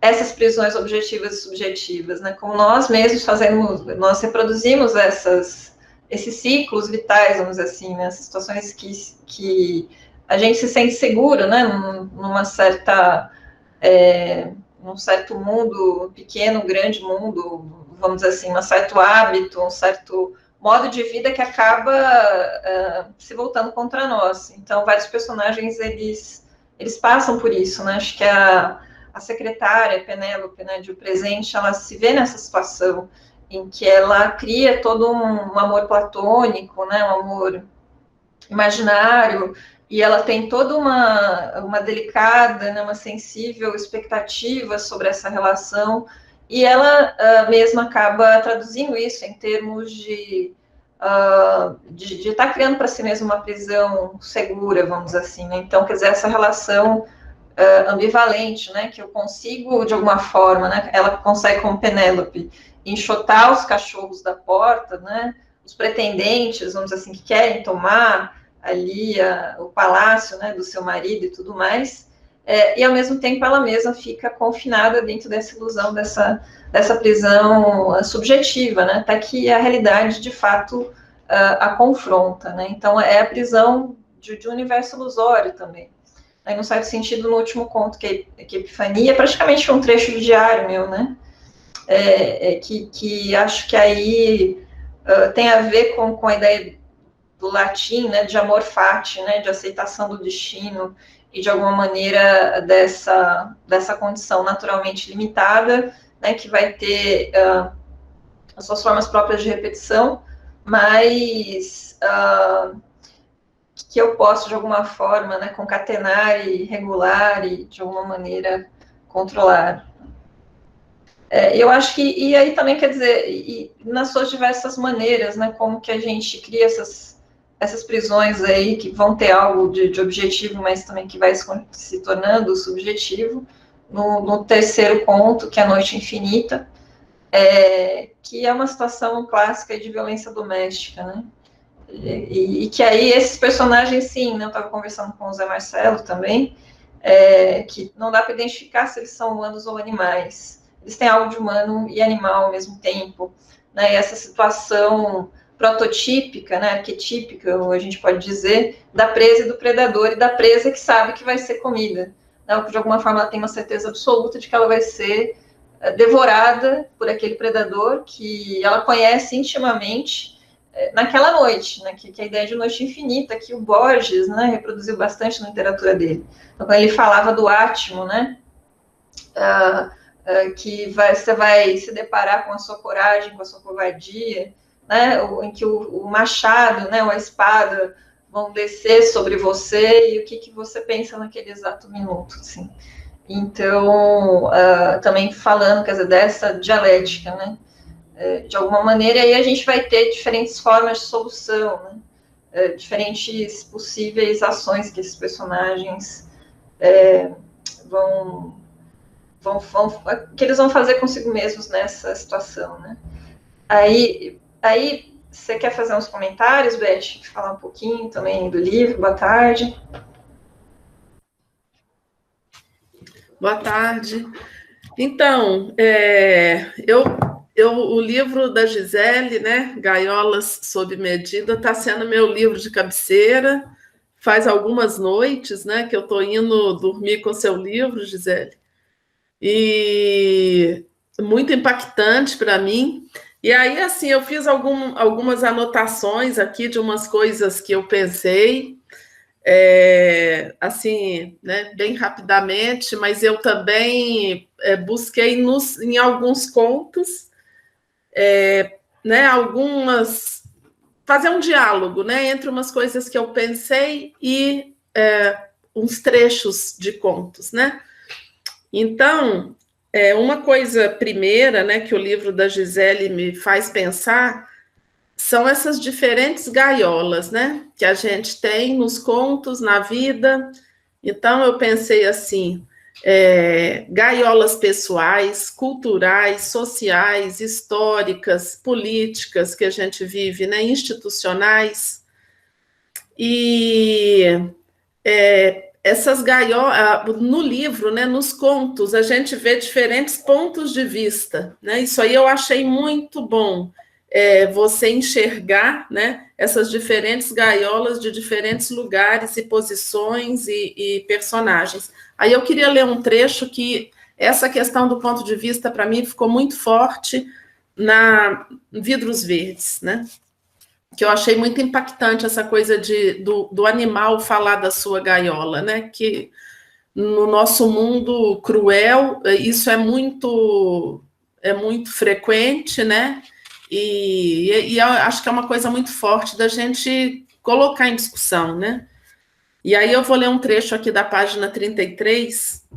essas prisões objetivas e subjetivas, né? Como nós mesmos fazemos, nós reproduzimos esses ciclos vitais, vamos dizer assim, né? Essas situações que a gente se sente seguro, né? Numa certa... num certo mundo, pequeno, grande mundo, vamos dizer assim, um certo hábito, um certo modo de vida que acaba se voltando contra nós. Então, vários personagens, eles passam por isso, né? Acho que a secretária, Penélope, né, de O Presente, ela se vê nessa situação em que ela cria todo um amor platônico, né, um amor imaginário, e ela tem toda uma delicada, né, uma sensível expectativa sobre essa relação, e ela mesma acaba traduzindo isso em termos de estar criando para si mesma uma prisão segura, vamos dizer assim, né? Então, quer dizer, essa relação ambivalente, né, que eu consigo, de alguma forma, né, ela consegue, como Penélope, enxotar os cachorros da porta, né, os pretendentes, vamos dizer assim, que querem tomar ali o palácio, né, do seu marido e tudo mais, e ao mesmo tempo ela mesma fica confinada dentro dessa ilusão, dessa prisão subjetiva, né, até que a realidade, de fato, a confronta, né, então é a prisão de um universo ilusório também. Aí, num certo sentido, no último conto, que é Epifania, praticamente um trecho de diário meu, né? Que acho que aí tem a ver com a ideia do latim, né, de amor fati, né, de aceitação do destino e, de alguma maneira, dessa condição naturalmente limitada, né, que vai ter as suas formas próprias de repetição, mas... que eu posso, de alguma forma, né, concatenar e regular e, de alguma maneira, controlar. Eu acho que, e aí também, quer dizer, e nas suas diversas maneiras, né, como que a gente cria essas prisões aí, que vão ter algo de objetivo, mas também que vai se tornando subjetivo, no terceiro conto, que é a Noite Infinita, que é uma situação clássica de violência doméstica, né? E que aí esses personagens, sim, né, eu estava conversando com o Zé Marcelo também, que não dá para identificar se eles são humanos ou animais. Eles têm algo de humano e animal ao mesmo tempo, né? E essa situação prototípica, né, arquetípica, ou a gente pode dizer, da presa e do predador, e da presa que sabe que vai ser comida, né, ou que de alguma forma ela tem uma certeza absoluta de que ela vai ser devorada por aquele predador que ela conhece intimamente naquela noite, né, que a ideia de noite infinita, que o Borges, né, reproduziu bastante na literatura dele. Então, quando ele falava do átimo, né, que você vai se deparar com a sua coragem, com a sua covardia, né, em que o machado, né, ou a espada vão descer sobre você, e o que você pensa naquele exato minuto, assim. Então, também falando, quer dizer, dessa dialética, né, de alguma maneira, aí a gente vai ter diferentes formas de solução, né, diferentes possíveis ações que esses personagens que eles vão fazer consigo mesmos nessa situação, né. Aí você quer fazer uns comentários, Beth? Falar um pouquinho também do livro? Boa tarde. Boa tarde. Então, o livro da Gisele, né, Gaiolas sob Medida, está sendo meu livro de cabeceira. Faz algumas noites, né, que eu estou indo dormir com seu livro, Gisele. E muito impactante para mim. E aí, assim, eu fiz algumas anotações aqui de umas coisas que eu pensei, assim, né, bem rapidamente, mas eu também busquei em alguns contos, né, fazer um diálogo, né, entre umas coisas que eu pensei e uns trechos de contos, né? Então, uma coisa primeira, né, que o livro da Gisele me faz pensar são essas diferentes gaiolas, né, que a gente tem nos contos, na vida. Então, eu pensei assim, gaiolas pessoais, culturais, sociais, históricas, políticas que a gente vive, né, institucionais. E essas gaiolas, no livro, né, nos contos, a gente vê diferentes pontos de vista, né? Isso aí eu achei muito bom, você enxergar, né, essas diferentes gaiolas de diferentes lugares e posições e personagens. Aí eu queria ler um trecho que essa questão do ponto de vista, para mim, ficou muito forte na Vidros Verdes, né? Que eu achei muito impactante essa coisa do animal falar da sua gaiola, né? Que no nosso mundo cruel, isso é muito frequente, né? E eu acho que é uma coisa muito forte da gente colocar em discussão, né? E aí eu vou ler um trecho aqui da página 33.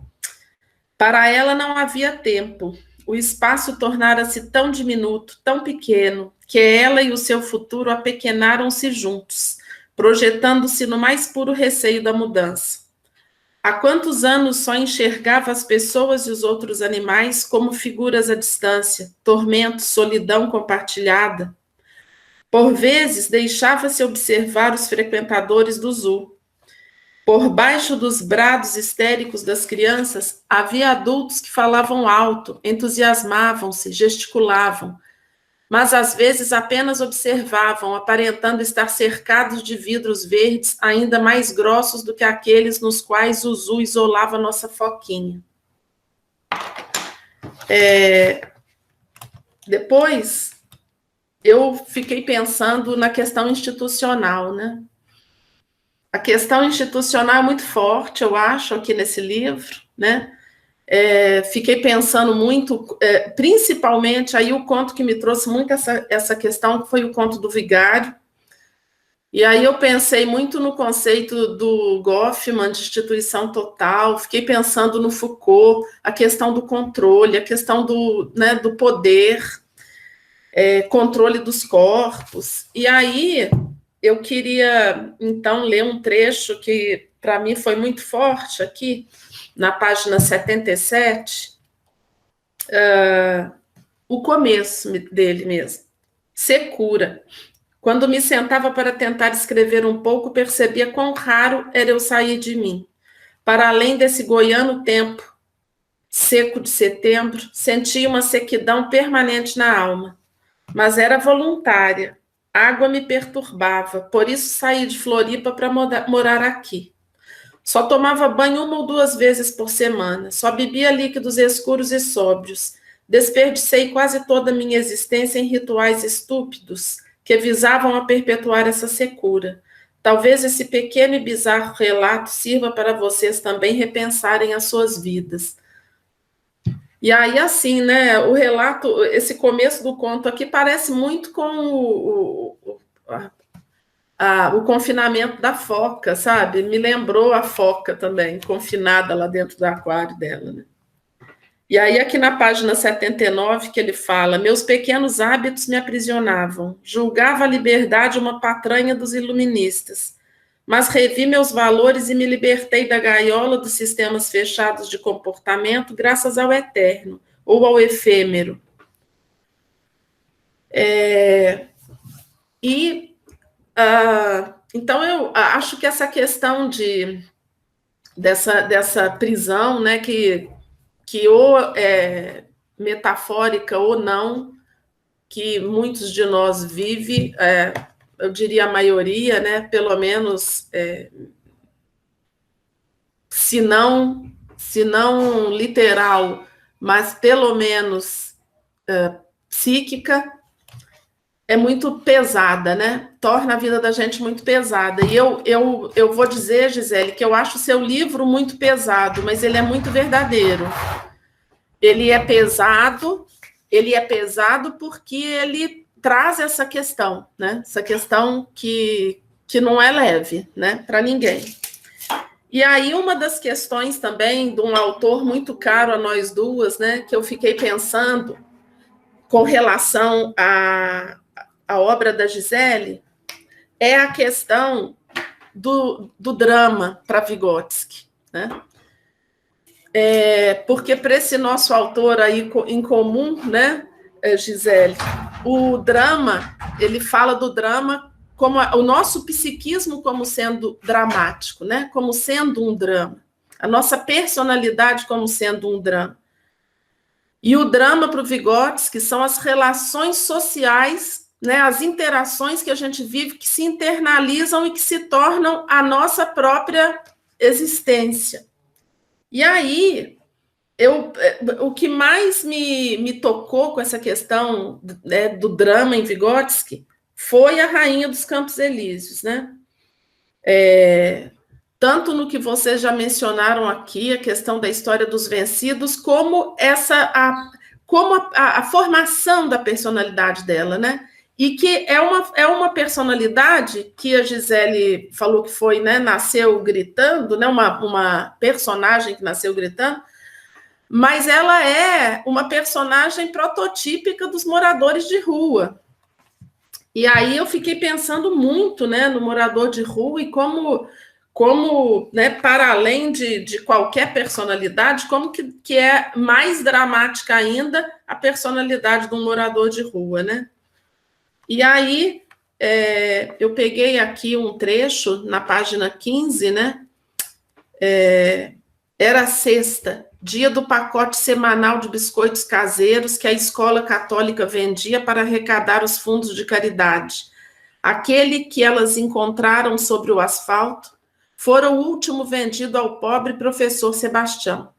Para ela não havia tempo. O espaço tornara-se tão diminuto, tão pequeno, que ela e o seu futuro apequenaram-se juntos, projetando-se no mais puro receio da mudança. Há quantos anos só enxergava as pessoas e os outros animais como figuras à distância, tormento, solidão compartilhada? Por vezes deixava-se observar os frequentadores do zoo. Por baixo dos brados histéricos das crianças, havia adultos que falavam alto, entusiasmavam-se, gesticulavam, mas às vezes apenas observavam, aparentando estar cercados de vidros verdes ainda mais grossos do que aqueles nos quais o zoo isolava nossa foquinha. Depois, eu fiquei pensando na questão institucional, né? A questão institucional é muito forte, eu acho, aqui nesse livro, né? Fiquei pensando muito, principalmente, aí o conto que me trouxe muito essa questão foi o conto do Vigário. E aí eu pensei muito no conceito do Goffman, de instituição total, fiquei pensando no Foucault, a questão do controle, a questão do poder, controle dos corpos. E aí eu queria, então, ler um trecho que, para mim, foi muito forte aqui, na página 77, o começo dele mesmo. Secura. Quando me sentava para tentar escrever um pouco, percebia quão raro era eu sair de mim. Para além desse goiano tempo seco de setembro, sentia uma sequidão permanente na alma. Mas era voluntária. Água me perturbava, por isso saí de Floripa para morar aqui. Só tomava banho 1 ou 2 vezes por semana, só bebia líquidos escuros e sóbrios. Desperdicei quase toda a minha existência em rituais estúpidos que visavam a perpetuar essa secura. Talvez esse pequeno e bizarro relato sirva para vocês também repensarem as suas vidas. E aí, assim, né, o relato, esse começo do conto aqui parece muito com o confinamento da foca, sabe? Me lembrou a foca também, confinada lá dentro do aquário dela, né? E aí, aqui na página 79, que ele fala: meus pequenos hábitos me aprisionavam, julgava a liberdade uma patranha dos iluministas, mas revi meus valores e me libertei da gaiola dos sistemas fechados de comportamento graças ao eterno, ou ao efêmero. Então, eu acho que essa questão dessa prisão, né, que ou é metafórica ou não, que muitos de nós vivem, eu diria a maioria, né, pelo menos, se não literal, mas pelo menos psíquica, é muito pesada, né? Torna a vida da gente muito pesada. E eu vou dizer, Gisele, que eu acho o seu livro muito pesado, mas ele é muito verdadeiro. Ele é pesado porque ele traz essa questão, né? Essa questão que não é leve, né? Para ninguém. E aí, uma das questões também de um autor muito caro a nós duas, né? Que eu fiquei pensando com relação à obra da Gisele, é a questão do drama para Vygotsky, né? Porque para esse nosso autor aí em comum, né, Gisele, o drama, ele fala do drama como o nosso psiquismo como sendo dramático, né, como sendo um drama, a nossa personalidade como sendo um drama. E o drama para o Vygotsky são as relações sociais, né, as interações que a gente vive, que se internalizam e que se tornam a nossa própria existência. E aí, o que mais me tocou com essa questão, né, do drama em Vygotsky foi a Rainha dos Campos Elíseos, né? Tanto no que vocês já mencionaram aqui, a questão da história dos vencidos, como a formação da personalidade dela, né? E que é uma personalidade que a Gisele falou que foi, né, nasceu gritando, né, uma personagem que nasceu gritando, mas ela é uma personagem prototípica dos moradores de rua. E aí eu fiquei pensando muito, né, no morador de rua e como né, para além de qualquer personalidade, como que é mais dramática ainda a personalidade de um morador de rua, né? E aí, eu peguei aqui um trecho na página 15, né? Era sexta, dia do pacote semanal de biscoitos caseiros que a escola católica vendia para arrecadar os fundos de caridade. Aquele que elas encontraram sobre o asfalto fora o último vendido ao pobre professor Sebastião.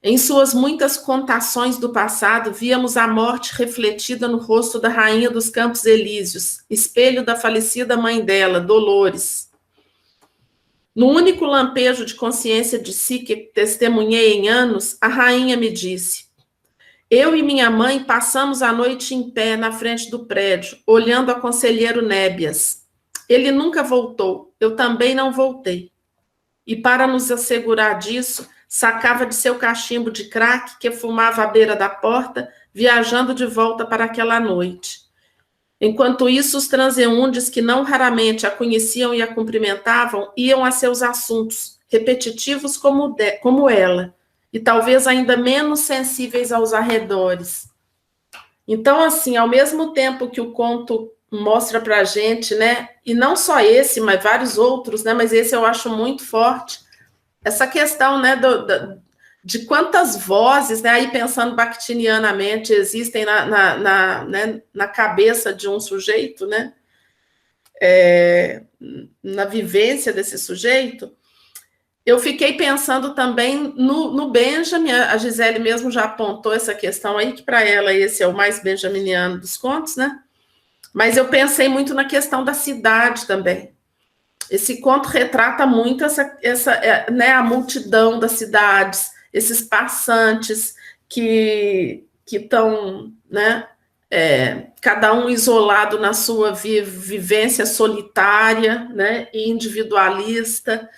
Em suas muitas contações do passado, víamos a morte refletida no rosto da rainha dos Campos Elíseos, espelho da falecida mãe dela, Dolores. No único lampejo de consciência de si que testemunhei em anos, a rainha me disse: eu e minha mãe passamos a noite em pé na frente do prédio, olhando a conselheiro Nébias. Ele nunca voltou, eu também não voltei. E para nos assegurar disso, sacava de seu cachimbo de crack que fumava à beira da porta, viajando de volta para aquela noite. Enquanto isso, os transeuntes, que não raramente a conheciam e a cumprimentavam, iam a seus assuntos, repetitivos como ela, e talvez ainda menos sensíveis aos arredores. Então, assim, ao mesmo tempo que o conto mostra para a gente, né? E não só esse, mas vários outros, né? Mas esse eu acho muito forte. Essa questão, né, de quantas vozes, né, aí pensando bakhtinianamente, existem né, na cabeça de um sujeito, né? Na vivência desse sujeito. Eu fiquei pensando também no Benjamin, a Gisele mesmo já apontou essa questão aí, que para ela esse é o mais benjaminiano dos contos, né? Mas eu pensei muito na questão da cidade também. Esse conto retrata muito né, a multidão das cidades, esses passantes que estão, né, cada um isolado na sua vivência solitária, né, e individualista.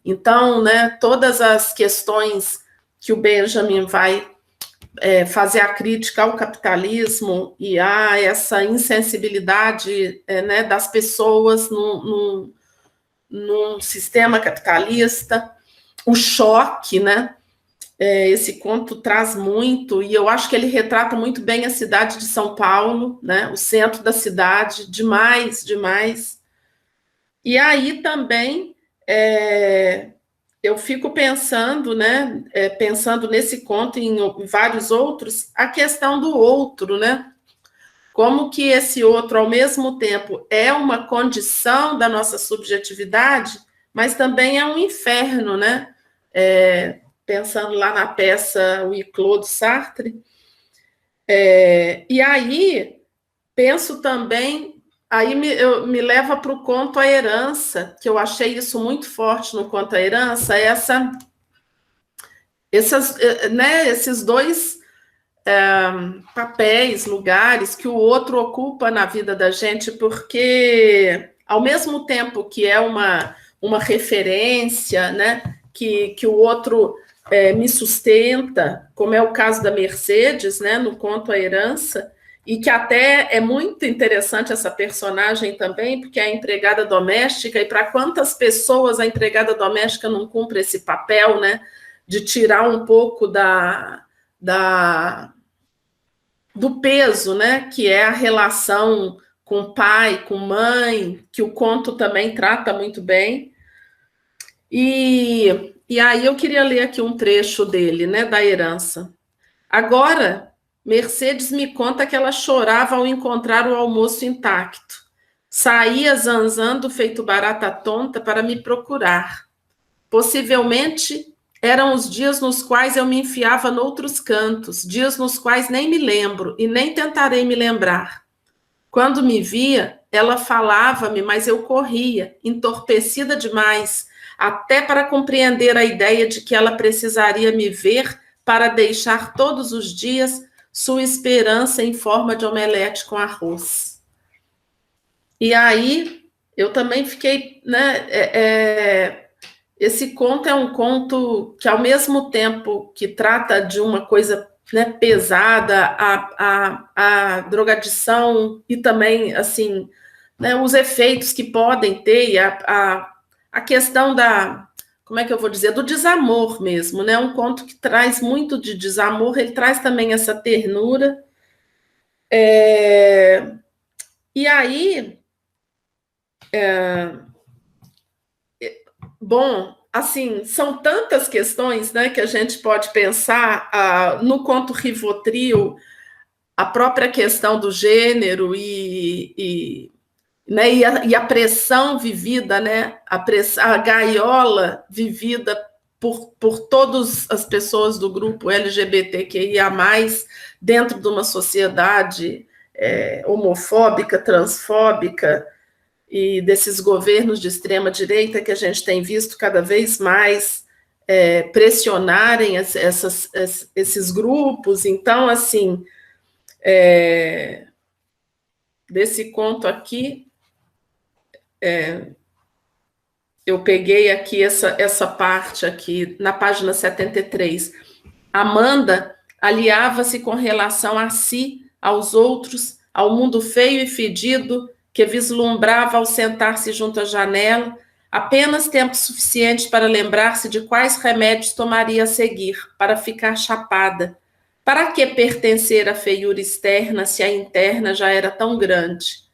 Então, né, todas as questões que o Benjamin vai fazer a crítica ao capitalismo e a essa insensibilidade né, das pessoas num sistema capitalista, o choque, né? Esse conto traz muito, e eu acho que ele retrata muito bem a cidade de São Paulo, né? O centro da cidade, demais, demais. E aí também eu fico pensando, né? Pensando nesse conto e em vários outros, a questão do outro, né? Como que esse outro, ao mesmo tempo, é uma condição da nossa subjetividade, mas também é um inferno, né? Pensando lá na peça O Iclô do Sartre. E aí, penso também, aí me leva para o conto A Herança, que eu achei isso muito forte no conto A Herança, esses dois papéis, lugares que o outro ocupa na vida da gente, porque ao mesmo tempo que é uma referência, né, que o outro me sustenta, como é o caso da Mercedes, né, no conto A Herança, e que até é muito interessante essa personagem também, porque é a empregada doméstica, e para quantas pessoas a empregada doméstica não cumpre esse papel, né, de tirar um pouco do peso, né, que é a relação com pai, com mãe, que o conto também trata muito bem. E aí eu queria ler aqui um trecho dele, né, da Herança. Agora, Mercedes me conta que ela chorava ao encontrar o almoço intacto. Saía zanzando feito barata tonta para me procurar. Possivelmente eram os dias nos quais eu me enfiava noutros cantos, dias nos quais nem me lembro e nem tentarei me lembrar. Quando me via, ela falava-me, mas eu corria, entorpecida demais, até para compreender a ideia de que ela precisaria me ver para deixar todos os dias sua esperança em forma de omelete com arroz. E aí, eu também fiquei, né, esse conto é um conto que, ao mesmo tempo que trata de uma coisa, né, pesada, a drogadição e também, assim, né, os efeitos que podem ter e a questão como é que eu vou dizer, do desamor mesmo, né? Um conto que traz muito de desamor, ele traz também essa ternura. E aí... Bom, assim, são tantas questões, né, que a gente pode pensar no conto Rivotril, a própria questão do gênero né, e a pressão vivida, né, a gaiola vivida por todas as pessoas do grupo LGBTQIA+, dentro de uma sociedade homofóbica, transfóbica, e desses governos de extrema-direita que a gente tem visto cada vez mais pressionarem esses grupos. Então, assim, desse conto aqui, eu peguei aqui essa parte aqui, na página 73. Amanda aliava-se com relação a si, aos outros, ao mundo feio e fedido, que vislumbrava ao sentar-se junto à janela, apenas tempo suficiente para lembrar-se de quais remédios tomaria a seguir, para ficar chapada. Para que pertencer à feiura externa, se a interna já era tão grande?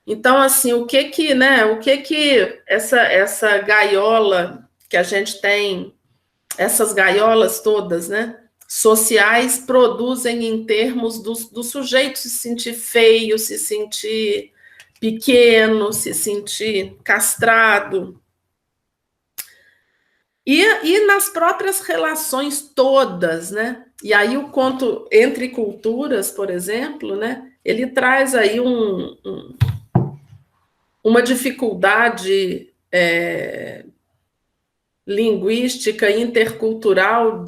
Então, assim, o que que essa gaiola que a gente tem, essas gaiolas todas, né, sociais, produzem em termos do sujeito se sentir feio, se sentir pequeno, se sentir castrado. E nas próprias relações todas, né? E aí o conto Entre Culturas, por exemplo, né, ele traz aí uma dificuldade linguística, intercultural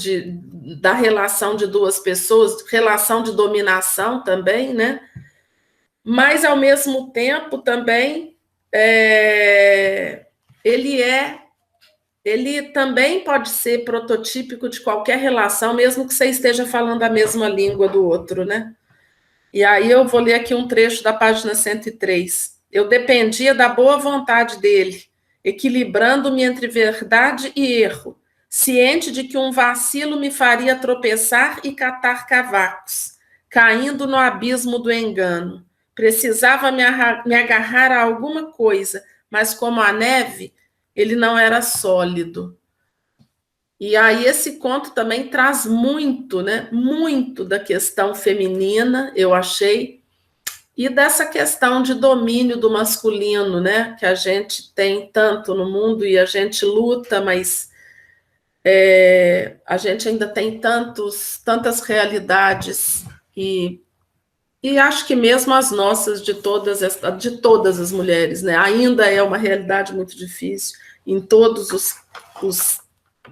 da relação de duas pessoas, relação de dominação também, né? Mas, ao mesmo tempo, também, ele também pode ser prototípico de qualquer relação, mesmo que você esteja falando a mesma língua do outro, né? E aí eu vou ler aqui um trecho da página 103. Eu dependia da boa vontade dele, equilibrando-me entre verdade e erro, ciente de que um vacilo me faria tropeçar e catar cavacos, caindo no abismo do engano. Precisava me agarrar a alguma coisa, mas como a neve, ele não era sólido. E aí esse conto também traz muito, né? Muito da questão feminina, eu achei, e dessa questão de domínio do masculino, né? Que a gente tem tanto no mundo e a gente luta, mas a gente ainda tem tantas realidades e acho que mesmo as nossas de todas as mulheres, né? Ainda é uma realidade muito difícil em todos os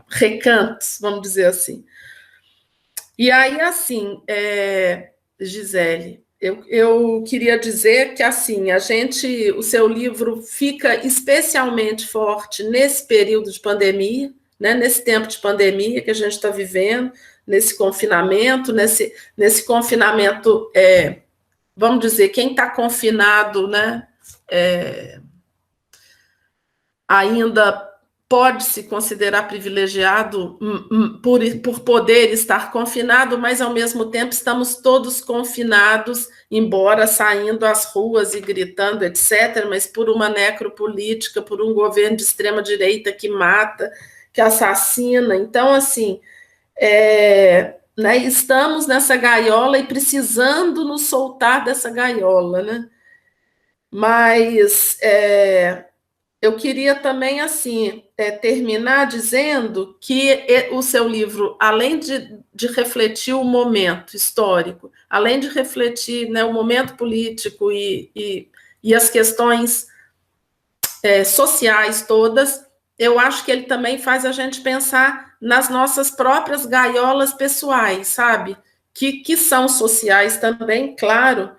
recantos, vamos dizer assim. E aí, assim, Gisele, eu queria dizer que, assim, o seu livro fica especialmente forte nesse período de pandemia, né, nesse tempo de pandemia que a gente está vivendo, nesse confinamento, nesse confinamento, vamos dizer, quem está confinado, né, ainda pode se considerar privilegiado por poder estar confinado, mas, ao mesmo tempo, estamos todos confinados, embora saindo às ruas e gritando, etc., mas por uma necropolítica, por um governo de extrema-direita que mata, que assassina. Então, assim, né, estamos nessa gaiola e precisando nos soltar dessa gaiola, né? Mas eu queria também, assim, terminar dizendo que o seu livro, além de refletir o momento histórico, além de refletir, né, o momento político e as questões sociais todas, eu acho que ele também faz a gente pensar nas nossas próprias gaiolas pessoais, sabe? Que são sociais também, claro,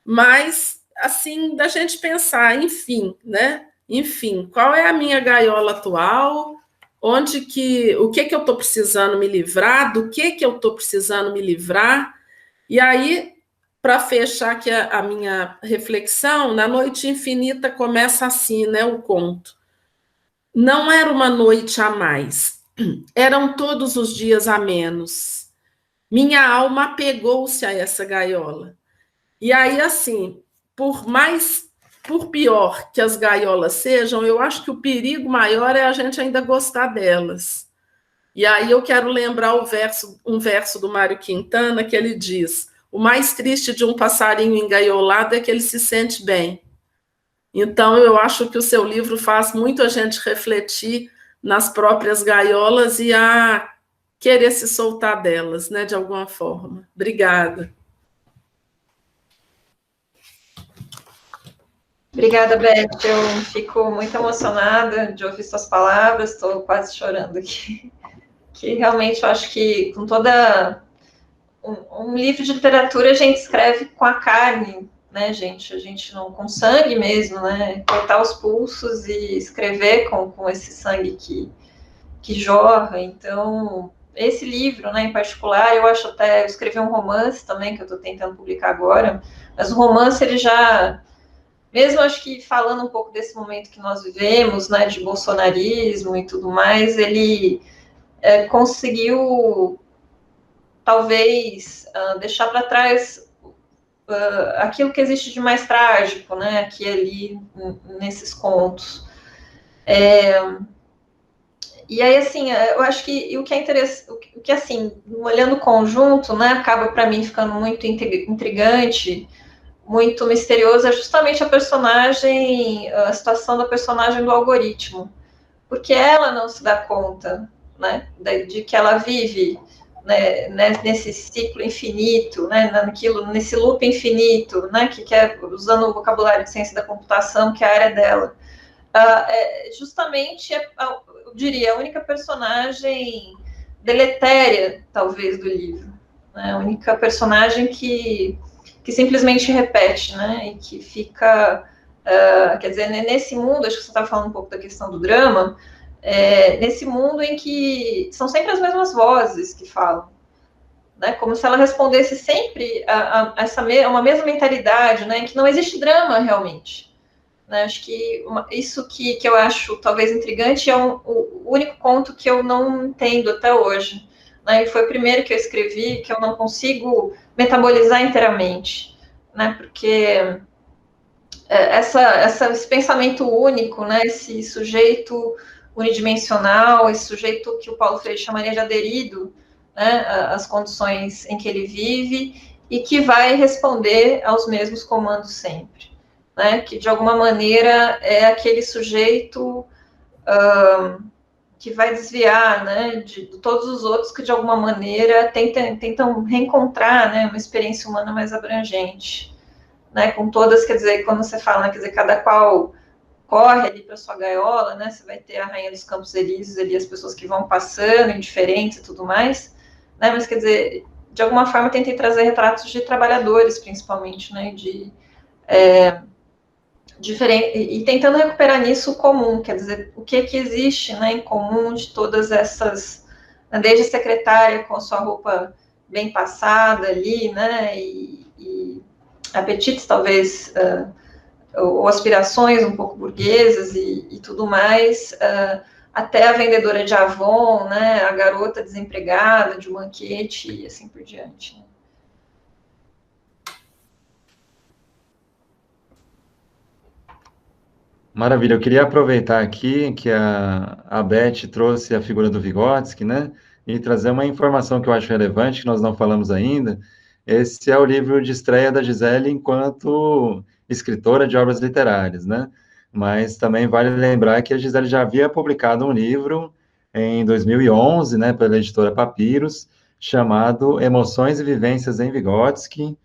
mas, assim, da gente pensar, enfim, né? Enfim, qual é a minha gaiola atual? O que eu estou precisando me livrar? Do que eu estou precisando me livrar? E aí, para fechar aqui a minha reflexão, na Noite Infinita começa assim, né, o conto. Não era uma noite a mais, eram todos os dias a menos. Minha alma apegou-se a essa gaiola. E aí, assim, por pior que as gaiolas sejam, eu acho que o perigo maior é a gente ainda gostar delas. E aí eu quero lembrar um verso do Mário Quintana, que ele diz: o mais triste de um passarinho engaiolado é que ele se sente bem. Então, eu acho que o seu livro faz muito a gente refletir nas próprias gaiolas e a querer se soltar delas, né, de alguma forma. Obrigada. Obrigada, Beth. Eu fico muito emocionada de ouvir suas palavras, estou quase chorando aqui. Que realmente eu acho que com toda um livro de literatura a gente escreve com a carne, né, gente? A gente não com sangue mesmo, né? Cortar os pulsos e escrever com esse sangue que jorra. Então, esse livro, né, em particular, eu acho até... Eu escrevi um romance também, que eu estou tentando publicar agora, mas o romance, ele já... Mesmo, acho que falando um pouco desse momento que nós vivemos, né, de bolsonarismo e tudo mais, ele conseguiu, talvez, deixar para trás aquilo que existe de mais trágico, né, aqui ali nesses contos. E aí, assim, eu acho que o que é interessante, o que, assim, olhando o conjunto, né, acaba para mim ficando muito intrigante, muito misterioso, é justamente a situação da personagem do algoritmo, porque ela não se dá conta, né, de que ela vive, né, nesse ciclo infinito, né, nesse loop infinito, né, que é, usando o vocabulário de ciência da computação, que é a área dela. Justamente, eu diria, a única personagem deletéria, talvez, do livro, né, a única personagem que simplesmente repete, né, e que fica, quer dizer, nesse mundo, acho que você estava falando um pouco da questão do drama, nesse mundo em que são sempre as mesmas vozes que falam, né, como se ela respondesse sempre a uma mesma mentalidade, né, em que não existe drama realmente. Né, acho que isso que eu acho talvez intrigante é o único conto que eu não entendo até hoje. Né, e foi o primeiro que eu escrevi, que eu não consigo metabolizar inteiramente, né, porque esse pensamento único, né, esse sujeito unidimensional, esse sujeito que o Paulo Freire chamaria de aderido, né, às condições em que ele vive e que vai responder aos mesmos comandos sempre, né, que de alguma maneira é aquele sujeito que vai desviar, né, de todos os outros que de alguma maneira tentam reencontrar, né, uma experiência humana mais abrangente, né, com todas, quer dizer, quando você fala, né, quer dizer, cada qual corre ali para sua gaiola, né, você vai ter a Rainha dos Campos Elíseos ali, as pessoas que vão passando, indiferentes e tudo mais, né, mas quer dizer, de alguma forma eu tentei trazer retratos de trabalhadores, principalmente, né, e tentando recuperar nisso o comum, quer dizer, o que existe, né, em comum de todas essas, né, desde a secretária com a sua roupa bem passada ali, né, e apetites talvez, ou aspirações um pouco burguesas e tudo mais, até a vendedora de Avon, né, a garota desempregada de um banquete e assim por diante, né. Maravilha, eu queria aproveitar aqui que a Beth trouxe a figura do Vygotsky, né? E trazer uma informação que eu acho relevante, que nós não falamos ainda. Esse é o livro de estreia da Gisele enquanto escritora de obras literárias, né? Mas também vale lembrar que a Gisele já havia publicado um livro em 2011, né, pela editora Papiros, chamado Emoções e Vivências em Vygotsky,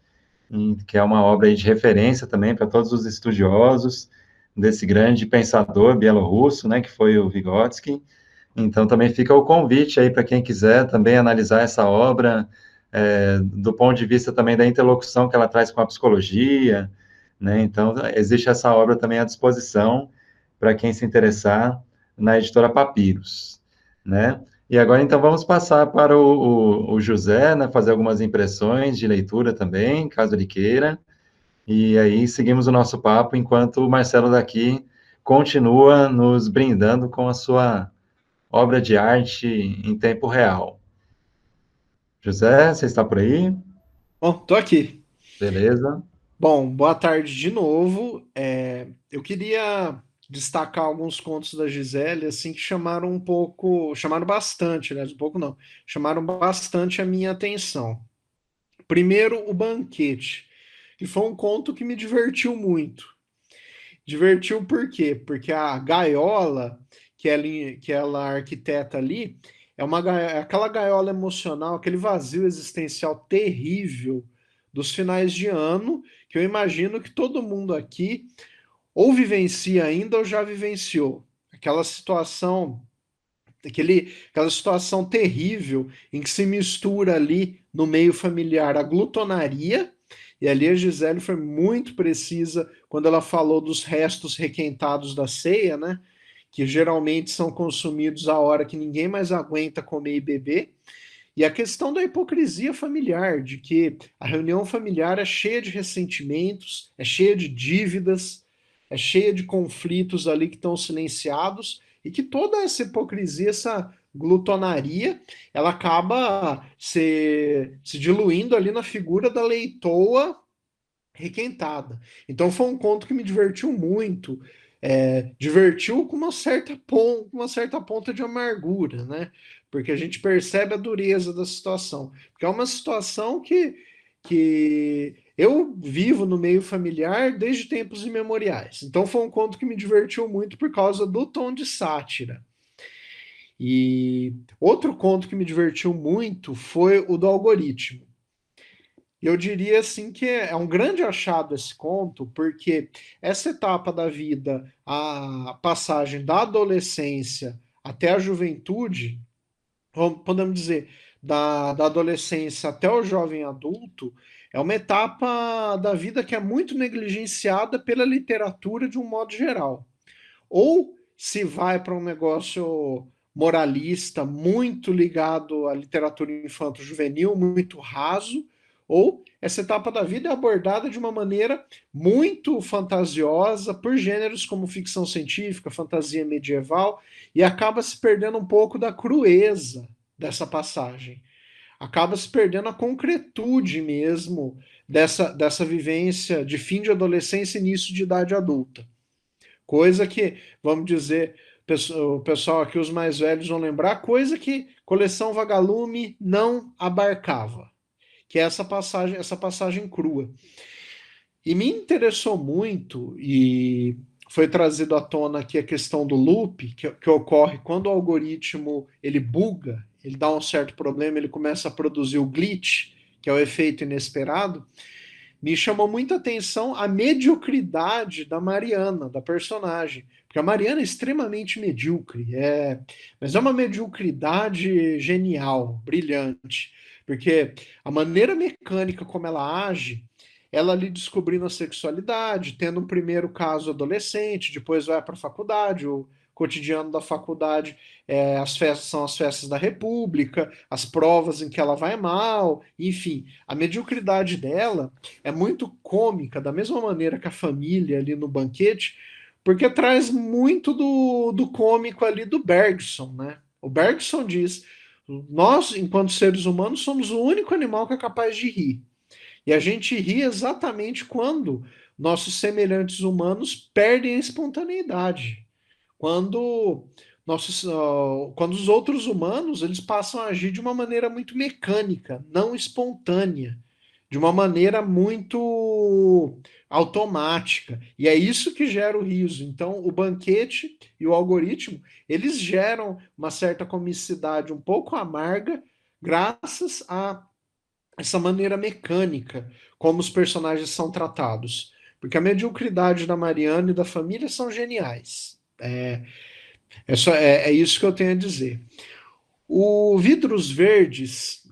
que é uma obra aí de referência também para todos os estudiosos desse grande pensador bielorrusso, né, que foi o Vygotsky. Então, também fica o convite aí para quem quiser também analisar essa obra do ponto de vista também da interlocução que ela traz com a psicologia, né? Então, existe essa obra também à disposição para quem se interessar na editora Papiros, né? E agora, então, vamos passar para o José, né, fazer algumas impressões de leitura também, caso ele queira. E aí seguimos o nosso papo enquanto o Marcelo daqui continua nos brindando com a sua obra de arte em tempo real. José, você está por aí? Bom, tô aqui. Beleza. Bom, boa tarde de novo. Eu queria destacar alguns contos da Gisele, assim, que chamaram bastante, né? Um pouco não, chamaram bastante a minha atenção. Primeiro, O Banquete, que foi um conto que me divertiu muito. Divertiu por quê? Porque a gaiola que ela arquiteta ali é aquela gaiola emocional, aquele vazio existencial terrível dos finais de ano, que eu imagino que todo mundo aqui ou vivencia ainda ou já vivenciou. Aquela situação terrível em que se mistura ali no meio familiar a glutonaria, e ali a Gisele foi muito precisa quando ela falou dos restos requentados da ceia, né? Que geralmente são consumidos a hora que ninguém mais aguenta comer e beber. E a questão da hipocrisia familiar, de que a reunião familiar é cheia de ressentimentos, é cheia de dívidas, é cheia de conflitos ali que estão silenciados, e que toda essa hipocrisia, essa glutonaria, ela acaba se diluindo ali na figura da leitoa requentada. Então foi um conto que me divertiu muito, divertiu com uma certa ponta de amargura, né? Porque a gente percebe a dureza da situação. Porque é uma situação que eu vivo no meio familiar desde tempos imemoriais. Então foi um conto que me divertiu muito por causa do tom de sátira. E outro conto que me divertiu muito foi o do algoritmo. Eu diria assim que é um grande achado esse conto, porque essa etapa da vida, a passagem da adolescência até a juventude, podemos dizer, da adolescência até o jovem adulto, é uma etapa da vida que é muito negligenciada pela literatura de um modo geral. Ou se vai para um negócio moralista muito ligado à literatura infanto-juvenil, muito raso, ou essa etapa da vida é abordada de uma maneira muito fantasiosa por gêneros como ficção científica, fantasia medieval, e acaba se perdendo um pouco da crueza dessa passagem. Acaba se perdendo a concretude mesmo dessa vivência de fim de adolescência e início de idade adulta. Coisa que, vamos dizer, o pessoal aqui, os mais velhos vão lembrar, coisa que coleção Vagalume não abarcava, que é essa passagem crua. E me interessou muito, e foi trazido à tona aqui a questão do loop, que ocorre quando o algoritmo ele buga, ele dá um certo problema, ele começa a produzir o glitch, que é o efeito inesperado. Me chamou muita atenção a mediocridade da Mariana, da personagem. Porque a Mariana é extremamente medíocre, mas é uma mediocridade genial, brilhante. Porque a maneira mecânica como ela age, ela ali descobrindo a sexualidade, tendo um primeiro caso adolescente, depois vai para a faculdade, o cotidiano da faculdade, as festas são as festas da República, as provas em que ela vai mal, enfim, a mediocridade dela é muito cômica, da mesma maneira que a família ali no banquete, porque traz muito do cômico ali do Bergson, né? O Bergson diz: nós, enquanto seres humanos, somos o único animal que é capaz de rir. E a gente ri exatamente quando nossos semelhantes humanos perdem a espontaneidade. Quando quando os outros humanos eles passam a agir de uma maneira muito mecânica, não espontânea, de uma maneira muito automática. E é isso que gera o riso. Então, o banquete e o algoritmo, eles geram uma certa comicidade um pouco amarga, graças a essa maneira mecânica como os personagens são tratados. Porque a mediocridade da Mariana e da família são geniais. É isso que eu tenho a dizer. O Vidros Verdes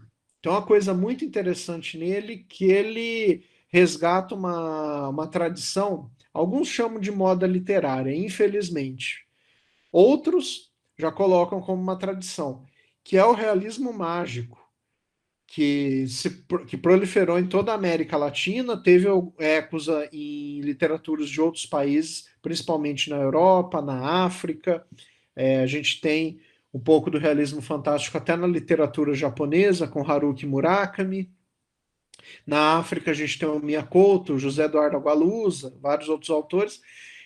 tem uma coisa muito interessante nele, que ele resgata uma tradição, alguns chamam de moda literária, infelizmente. Outros já colocam como uma tradição, que é o realismo mágico, que proliferou em toda a América Latina, teve ecos em literaturas de outros países, principalmente na Europa, na África. A gente tem um pouco do realismo fantástico até na literatura japonesa, com Haruki Murakami. Na África a gente tem o Miyakoto, José Eduardo Agualusa, vários outros autores.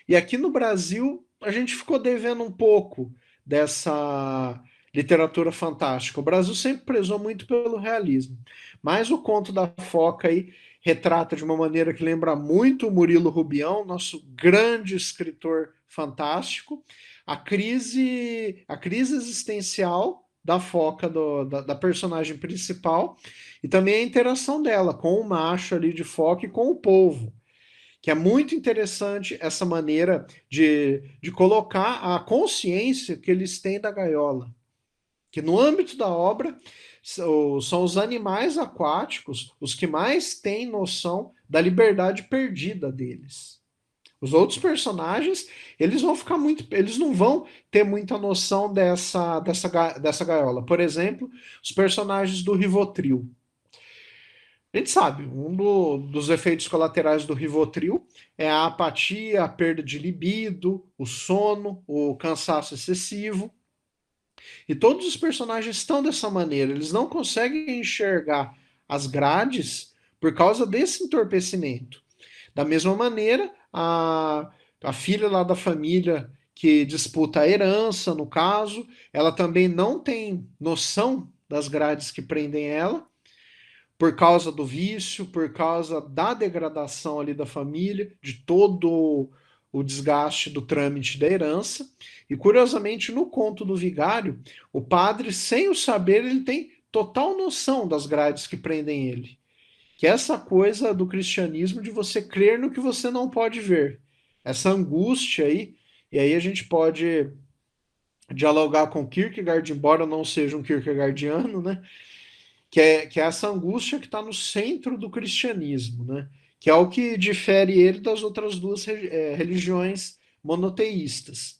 E aqui no Brasil a gente ficou devendo um pouco dessa literatura fantástica. O Brasil sempre prezou muito pelo realismo. Mas o Conto da Foca aí retrata de uma maneira que lembra muito o Murilo Rubião, nosso grande escritor fantástico, a crise existencial da foca, da personagem principal, e também a interação dela com o macho ali de foca e com o polvo, que é muito interessante essa maneira de colocar a consciência que eles têm da gaiola, que no âmbito da obra são os animais aquáticos os que mais têm noção da liberdade perdida deles. Os outros personagens, eles não vão ter muita noção dessa gaiola. Por exemplo, os personagens do Rivotril. A gente sabe, dos efeitos colaterais do Rivotril é a apatia, a perda de libido, o sono, o cansaço excessivo. E todos os personagens estão dessa maneira, eles não conseguem enxergar as grades por causa desse entorpecimento. Da mesma maneira, a filha lá da família que disputa a herança, no caso, ela também não tem noção das grades que prendem ela, por causa do vício, por causa da degradação ali da família, de todo o desgaste do trâmite da herança. E curiosamente, no conto do vigário, o padre, sem o saber, ele tem total noção das grades que prendem ele. Que é essa coisa do cristianismo de você crer no que você não pode ver. Essa angústia aí, e aí a gente pode dialogar com Kierkegaard, embora eu não seja um kierkegaardiano, né? Que é essa angústia que está no centro do cristianismo, né? Que é o que difere ele das outras duas religiões monoteístas.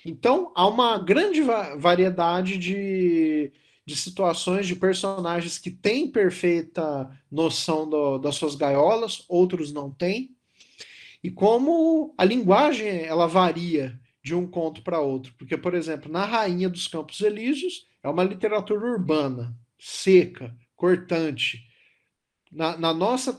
Então, há uma grande variedade de situações, de personagens que têm perfeita noção das suas gaiolas, outros não têm, e como a linguagem ela varia de um conto para outro. Porque, por exemplo, na Rainha dos Campos Elíseos é uma literatura urbana, seca, cortante, na nossa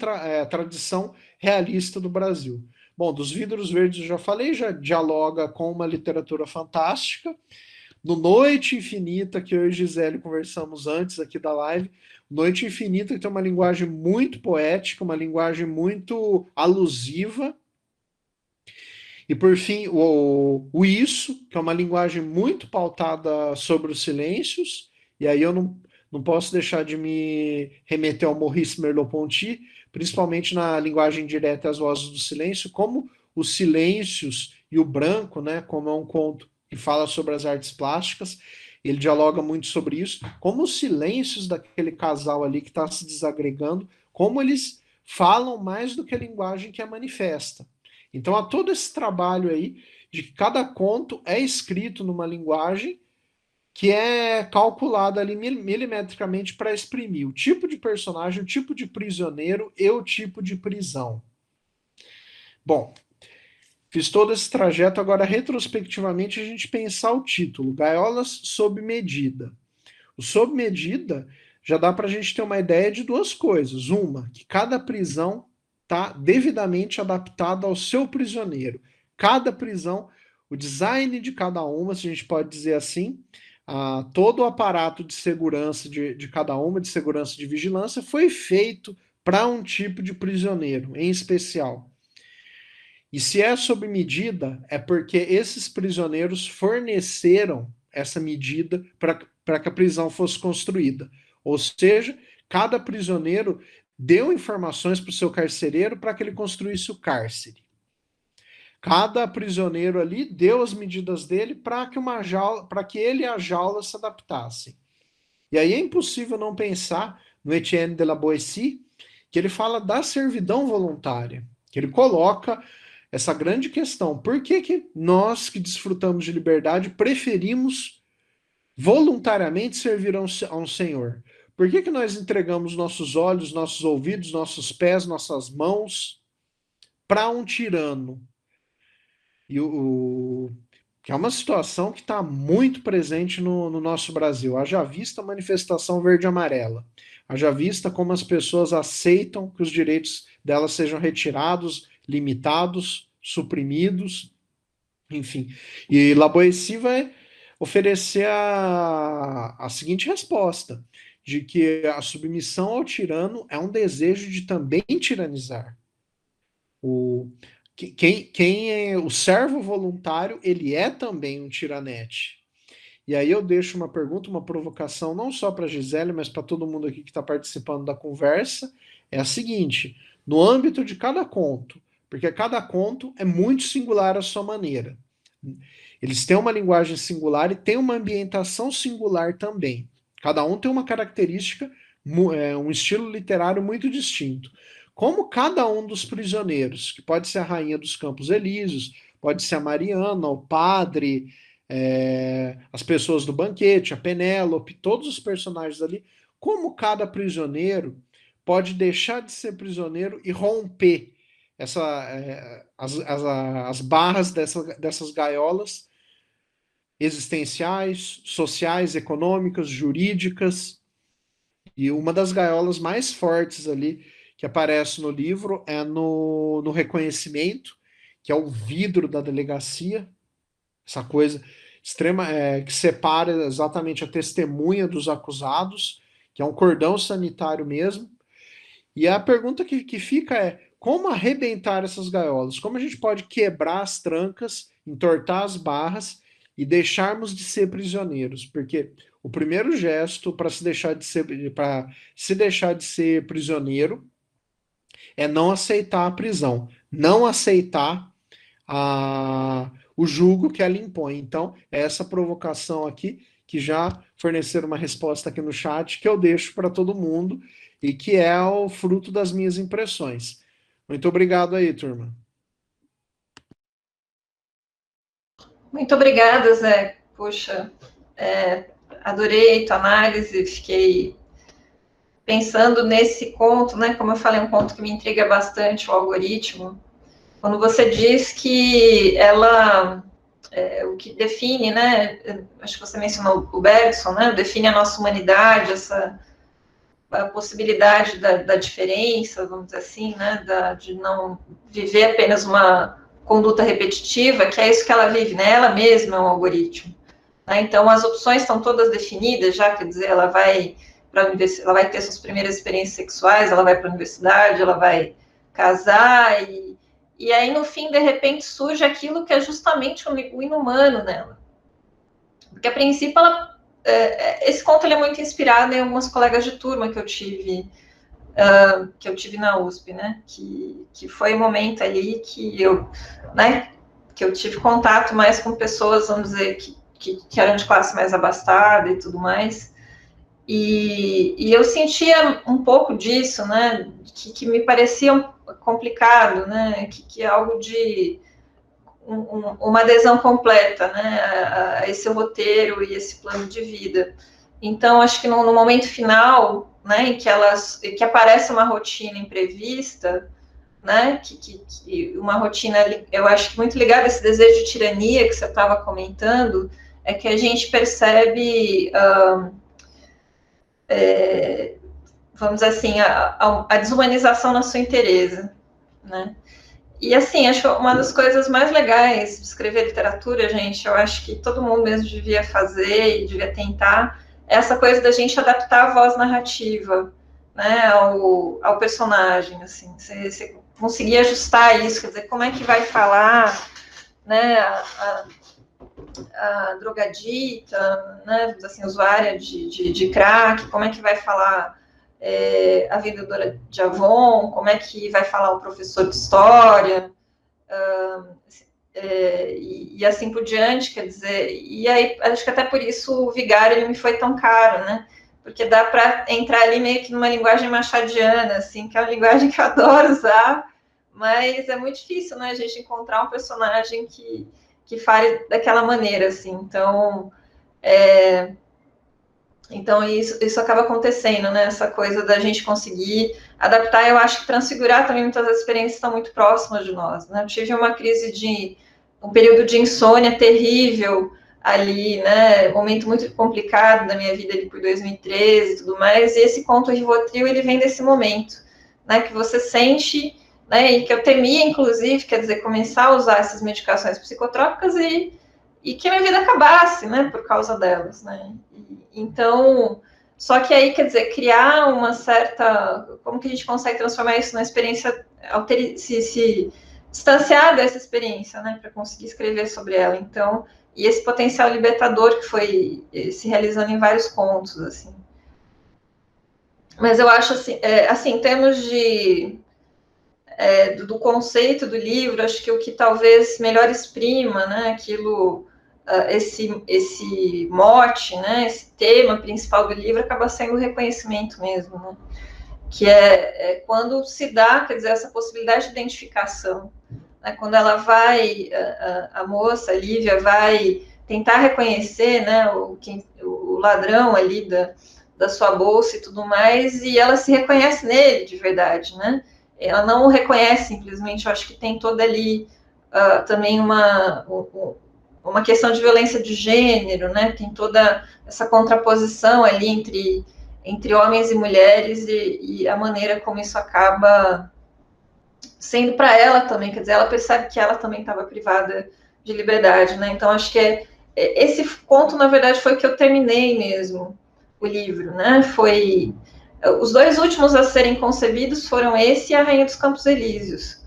tradição realista do Brasil. Bom, dos Vidros Verdes eu já falei, já dialoga com uma literatura fantástica. No Noite Infinita, que eu e Gisele conversamos antes aqui da live, Noite Infinita que tem uma linguagem muito poética, uma linguagem muito alusiva. E por fim, o Isso, que é uma linguagem muito pautada sobre os silêncios, e aí eu não posso deixar de me remeter ao Maurice Merleau-Ponty, principalmente na linguagem direta às vozes do silêncio, como os silêncios e o branco, né, como é um conto que fala sobre as artes plásticas, ele dialoga muito sobre isso, como os silêncios daquele casal ali que está se desagregando, como eles falam mais do que a linguagem que a manifesta. Então há todo esse trabalho aí de que cada conto é escrito numa linguagem que é calculada ali milimetricamente para exprimir o tipo de personagem, o tipo de prisioneiro e o tipo de prisão. Bom, fiz todo esse trajeto, agora retrospectivamente a gente pensar o título, Gaiolas sob medida. O sob medida já dá para a gente ter uma ideia de duas coisas. Uma, que cada prisão está devidamente adaptada ao seu prisioneiro. Cada prisão, o design de cada uma, se a gente pode dizer assim, todo o aparato de segurança de cada uma, de segurança de vigilância, foi feito para um tipo de prisioneiro, em especial. E se é sob medida, é porque esses prisioneiros forneceram essa medida para que a prisão fosse construída. Ou seja, cada prisioneiro deu informações para o seu carcereiro para que ele construísse o cárcere. Cada prisioneiro ali deu as medidas dele para que ele e a jaula se adaptassem. E aí é impossível não pensar no Etienne de la Boétie, que ele fala da servidão voluntária, que ele coloca essa grande questão. Por que nós que desfrutamos de liberdade preferimos voluntariamente servir a um Senhor? Por que nós entregamos nossos olhos, nossos ouvidos, nossos pés, nossas mãos para um tirano? Que é uma situação que está muito presente no nosso Brasil. Haja vista a manifestação verde-amarela. Haja vista como as pessoas aceitam que os direitos delas sejam retirados, limitados, suprimidos, enfim. E La Boétie vai oferecer a seguinte resposta, de que a submissão ao tirano é um desejo de também tiranizar. Quem é o servo voluntário, ele é também um tiranete. E aí eu deixo uma pergunta, uma provocação, não só para a Gisele, mas para todo mundo aqui que está participando da conversa, é a seguinte, no âmbito de cada conto, porque cada conto é muito singular à sua maneira. Eles têm uma linguagem singular e têm uma ambientação singular também. Cada um tem uma característica, um estilo literário muito distinto. Como cada um dos prisioneiros, que pode ser a Rainha dos Campos Elíseos, pode ser a Mariana, o padre, as pessoas do banquete, a Penélope, todos os personagens ali, como cada prisioneiro pode deixar de ser prisioneiro e romper as barras dessas gaiolas existenciais, sociais, econômicas, jurídicas. E uma das gaiolas mais fortes ali que aparece no livro é no reconhecimento, que é o vidro da delegacia, essa coisa extrema, que separa exatamente a testemunha dos acusados, que é um cordão sanitário mesmo. E a pergunta que fica é: como arrebentar essas gaiolas? Como a gente pode quebrar as trancas, entortar as barras e deixarmos de ser prisioneiros? Porque o primeiro gesto para se deixar de ser prisioneiro é não aceitar a prisão, não aceitar o jugo que ela impõe. Então, é essa provocação aqui, que já forneceram uma resposta aqui no chat, que eu deixo para todo mundo e que é o fruto das minhas impressões. Muito obrigado aí, turma. Muito obrigada, Zé. Puxa, adorei a tua análise, fiquei pensando nesse conto, né? Como eu falei, um conto que me intriga bastante, o algoritmo. Quando você diz que ela, o que define, né? Acho que você mencionou o Bergson, né? Define a nossa humanidade, a possibilidade da diferença, vamos dizer assim, né? De não viver apenas uma conduta repetitiva, que é isso que ela vive, né? Ela mesma é um algoritmo. Né? Então, as opções estão todas definidas já, quer dizer, ela vai para a universidade, ela vai ter suas primeiras experiências sexuais, ela vai para a universidade, ela vai casar, e aí, no fim, de repente, surge aquilo que é justamente o inumano nela. Porque, a princípio, esse conto ele é muito inspirado em algumas colegas de turma que eu tive na USP, né? Que foi um momento ali que eu tive contato mais com pessoas, vamos dizer, que eram de classe mais abastada e tudo mais. E eu sentia um pouco disso, né? Que me parecia complicado, né? Que é algo de uma adesão completa, né? A esse roteiro e esse plano de vida. Então, acho que no momento final, né, em que aparece uma rotina imprevista, né, que uma rotina, eu acho que muito ligada a esse desejo de tirania que você estava comentando, é que a gente percebe, vamos dizer assim, a desumanização na sua inteireza, né? E, assim, acho que uma das coisas mais legais de escrever literatura, gente, eu acho que todo mundo mesmo devia fazer e devia tentar, é essa coisa da gente adaptar a voz narrativa, né, ao personagem, assim, você conseguir ajustar isso, quer dizer, como é que vai falar, né, a drogadita, né, assim, usuária de crack, como é que vai falar a vendedora de Avon, como é que vai falar o professor de história, e assim por diante, quer dizer, e aí acho que até por isso o Vigário ele me foi tão caro, né, porque dá para entrar ali meio que numa linguagem machadiana, assim, que é uma linguagem que eu adoro usar, mas é muito difícil, né, a gente encontrar um personagem que fale daquela maneira, assim, então isso acaba acontecendo, né, essa coisa da gente conseguir adaptar, eu acho que transfigurar também muitas das experiências estão muito próximas de nós, né, eu tive uma crise um período de insônia terrível ali, né, um momento muito complicado da minha vida ali por 2013 e tudo mais, e esse conto Rivotril, ele vem desse momento, né, que você sente, né, e que eu temia, inclusive, quer dizer, começar a usar essas medicações psicotrópicas e que a minha vida acabasse, né, por causa delas, né, então, só que aí, quer dizer, criar uma certa, como que a gente consegue transformar isso numa experiência, se distanciar dessa experiência, né, para conseguir escrever sobre ela, então, e esse potencial libertador que foi se realizando em vários contos, assim. Mas eu acho, assim, em termos do conceito do livro, acho que o que talvez melhor exprima, né, aquilo, esse mote, né, esse tema principal do livro acaba sendo o reconhecimento mesmo, né, que é quando se dá, quer dizer, essa possibilidade de identificação, né, quando ela vai, a moça, a Lívia, vai tentar reconhecer, né, o ladrão ali da sua bolsa e tudo mais, e ela se reconhece nele de verdade, né, ela não o reconhece simplesmente, eu acho que tem toda ali também uma questão de violência de gênero, né, tem toda essa contraposição ali entre homens e mulheres e a maneira como isso acaba sendo para ela também, quer dizer, ela percebe que ela também estava privada de liberdade, né? Então, acho que esse conto, na verdade, foi que eu terminei mesmo o livro, né? Foi... Os 2 últimos a serem concebidos foram esse e A Rainha dos Campos Elíseos.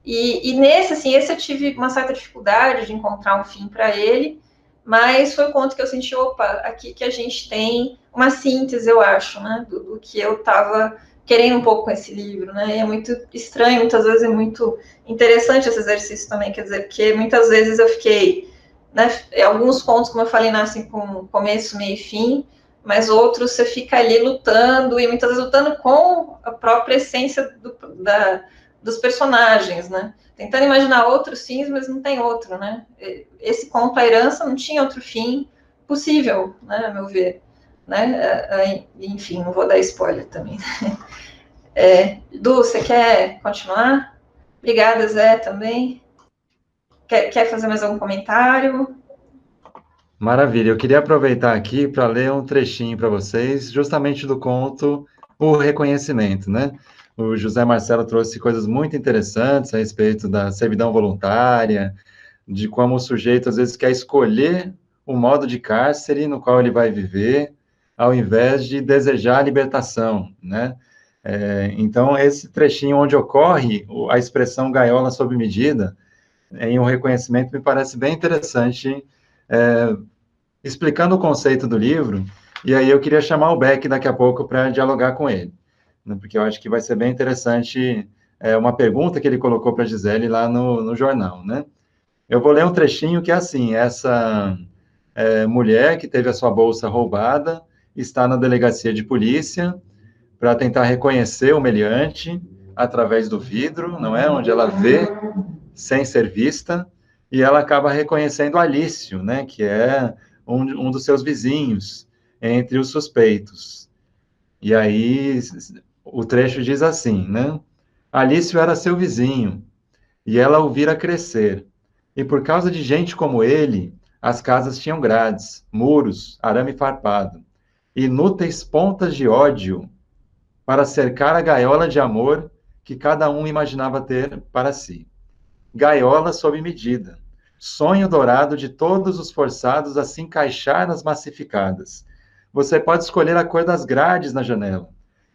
E nesse, assim, esse eu tive uma certa dificuldade de encontrar um fim para ele, mas foi o conto que eu senti, opa, aqui que a gente tem uma síntese, eu acho, né, do que eu estava querendo um pouco com esse livro, né, e é muito estranho, muitas vezes é muito interessante esse exercício também, quer dizer, porque muitas vezes eu fiquei, né, alguns contos, como eu falei, nascem com começo, meio e fim, mas outros você fica ali lutando, e muitas vezes lutando com a própria essência dos personagens, né? Tentando imaginar outros fins, mas não tem outro, né? Esse conto, A Herança, não tinha outro fim possível, né, a meu ver. Né? Enfim, não vou dar spoiler também. Du, você quer continuar? Obrigada, Zé, também. Quer fazer mais algum comentário? Maravilha, eu queria aproveitar aqui para ler um trechinho para vocês, justamente do conto O Reconhecimento, né? O José Marcelo trouxe coisas muito interessantes a respeito da servidão voluntária, de como o sujeito às vezes quer escolher o modo de cárcere no qual ele vai viver, ao invés de desejar a libertação, né? Então, esse trechinho onde ocorre a expressão gaiola sob medida, em um reconhecimento, me parece bem interessante, explicando o conceito do livro, e aí eu queria chamar o Beck daqui a pouco para dialogar com ele, né, porque eu acho que vai ser bem interessante uma pergunta que ele colocou para a Gisele lá no jornal, né? Eu vou ler um trechinho que é assim, essa mulher que teve a sua bolsa roubada está na delegacia de polícia para tentar reconhecer o meliante através do vidro, não é? Onde ela vê sem ser vista, e ela acaba reconhecendo Alício, né? Que é um dos seus vizinhos entre os suspeitos. E aí o trecho diz assim, né? Alício era seu vizinho, e ela o vira crescer. E por causa de gente como ele, as casas tinham grades, muros, arame farpado, inúteis pontas de ódio para cercar a gaiola de amor que cada um imaginava ter para si. Gaiola sob medida, sonho dourado de todos os forçados a se encaixar nas massificadas. Você pode escolher a cor das grades na janela,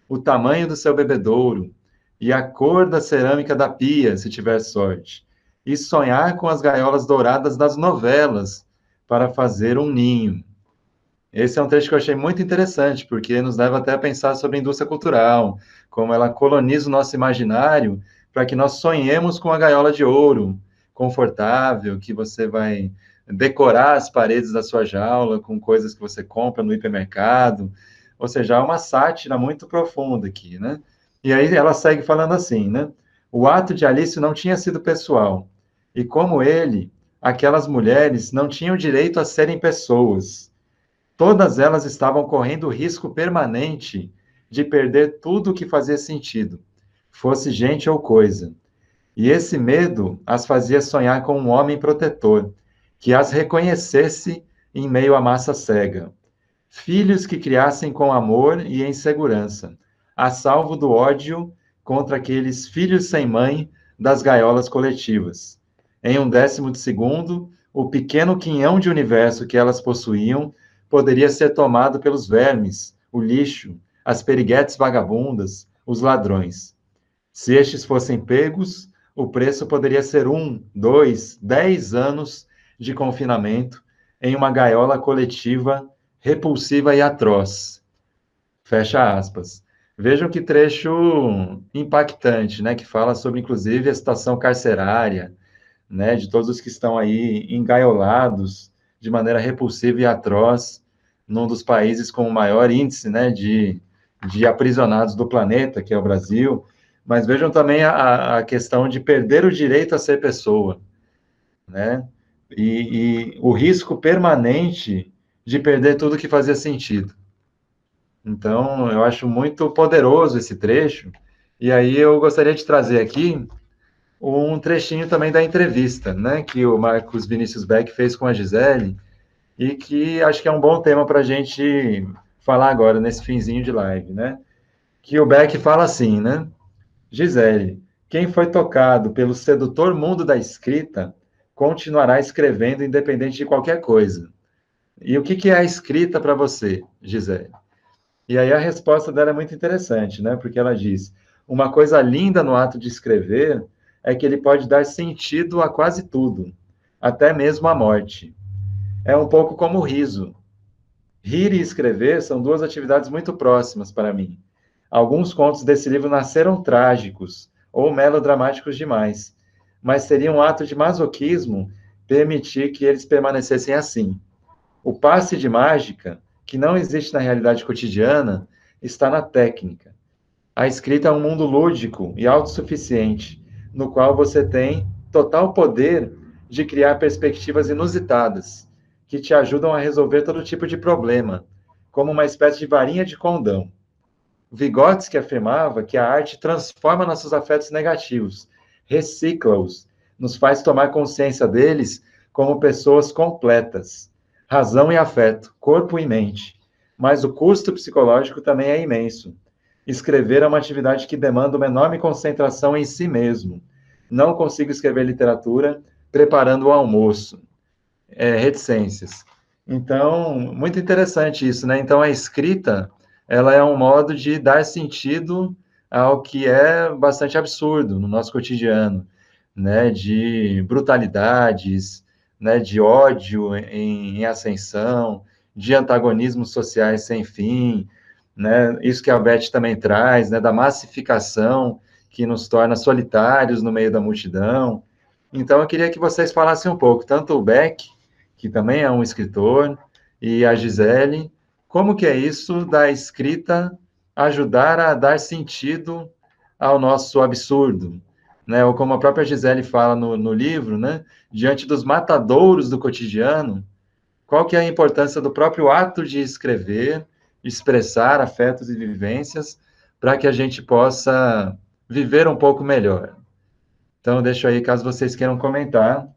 o tamanho do seu bebedouro e a cor da cerâmica da pia, se tiver sorte, e sonhar com as gaiolas douradas das novelas para fazer um ninho. Esse é um trecho que eu achei muito interessante, porque nos leva até a pensar sobre a indústria cultural, como ela coloniza o nosso imaginário para que nós sonhemos com a gaiola de ouro, confortável, que você vai decorar as paredes da sua jaula com coisas que você compra no hipermercado. Ou seja, há uma sátira muito profunda aqui, né? E aí ela segue falando assim, né? O ato de Alice não tinha sido pessoal, e como ele, aquelas mulheres não tinham direito a serem pessoas. Todas elas estavam correndo o risco permanente de perder tudo o que fazia sentido, fosse gente ou coisa. E esse medo as fazia sonhar com um homem protetor, que as reconhecesse em meio à massa cega. Filhos que criassem com amor e em segurança, a salvo do ódio contra aqueles filhos sem mãe das gaiolas coletivas. Em 1/10, o pequeno quinhão de universo que elas possuíam poderia ser tomado pelos vermes, o lixo, as periguetes vagabundas, os ladrões. Se estes fossem pegos, o preço poderia ser 1, 2, 10 anos de confinamento em uma gaiola coletiva repulsiva e atroz. Fecha aspas. Vejam que trecho impactante, né, que fala sobre, inclusive, a situação carcerária, né, de todos os que estão aí engaiolados de maneira repulsiva e atroz num dos países com o maior índice, né, de aprisionados do planeta, que é o Brasil. Mas vejam também a questão de perder o direito a ser pessoa, né, e o risco permanente de perder tudo que fazia sentido. Então, eu acho muito poderoso esse trecho, e aí eu gostaria de trazer aqui um trechinho também da entrevista, né, que o Marcos Vinícius Beck fez com a Gisele, e que acho que é um bom tema para a gente falar agora, nesse finzinho de live, né? Que o Beck fala assim, né? Gisele, quem foi tocado pelo sedutor mundo da escrita continuará escrevendo independente de qualquer coisa. E o que é a escrita para você, Gisele? E aí a resposta dela é muito interessante, né? Porque ela diz: uma coisa linda no ato de escrever é que ele pode dar sentido a quase tudo, até mesmo a morte. É um pouco como o riso. Rir e escrever são duas atividades muito próximas para mim. Alguns contos desse livro nasceram trágicos ou melodramáticos demais, mas seria um ato de masoquismo permitir que eles permanecessem assim. O passe de mágica, que não existe na realidade cotidiana, está na técnica. A escrita é um mundo lúdico e autossuficiente, no qual você tem total poder de criar perspectivas inusitadas, que te ajudam a resolver todo tipo de problema, como uma espécie de varinha de condão. Vygotsky afirmava que a arte transforma nossos afetos negativos, recicla-os, nos faz tomar consciência deles como pessoas completas, razão e afeto, corpo e mente. Mas o custo psicológico também é imenso. Escrever é uma atividade que demanda uma enorme concentração em si mesmo. Não consigo escrever literatura preparando o almoço. Reticências. Então, muito interessante isso, né? Então, a escrita, ela é um modo de dar sentido ao que é bastante absurdo no nosso cotidiano, né? De brutalidades, né? De ódio em ascensão, de antagonismos sociais sem fim, né? Isso que a Beth também traz, né? Da massificação que nos torna solitários no meio da multidão. Então, eu queria que vocês falassem um pouco, tanto o Beck, que também é um escritor, e a Gisele, como que é isso da escrita ajudar a dar sentido ao nosso absurdo, né? Ou como a própria Gisele fala no livro, né? Diante dos matadouros do cotidiano, qual que é a importância do próprio ato de escrever, de expressar afetos e vivências, para que a gente possa viver um pouco melhor. Então, deixo aí, caso vocês queiram comentar,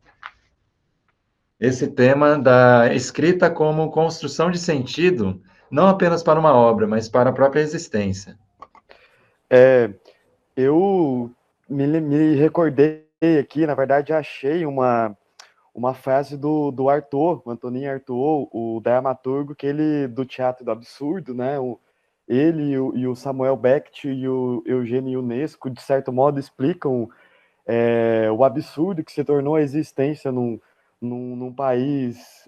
esse tema da escrita como construção de sentido, não apenas para uma obra, mas para a própria existência. Eu me recordei aqui, na verdade, achei uma frase do Artaud, o Antonin Artaud, o dramaturgo que ele, do Teatro do Absurdo, né? Ele e o Samuel Beckett e o Eugênio Ionesco, de certo modo, explicam o absurdo que se tornou a existência num país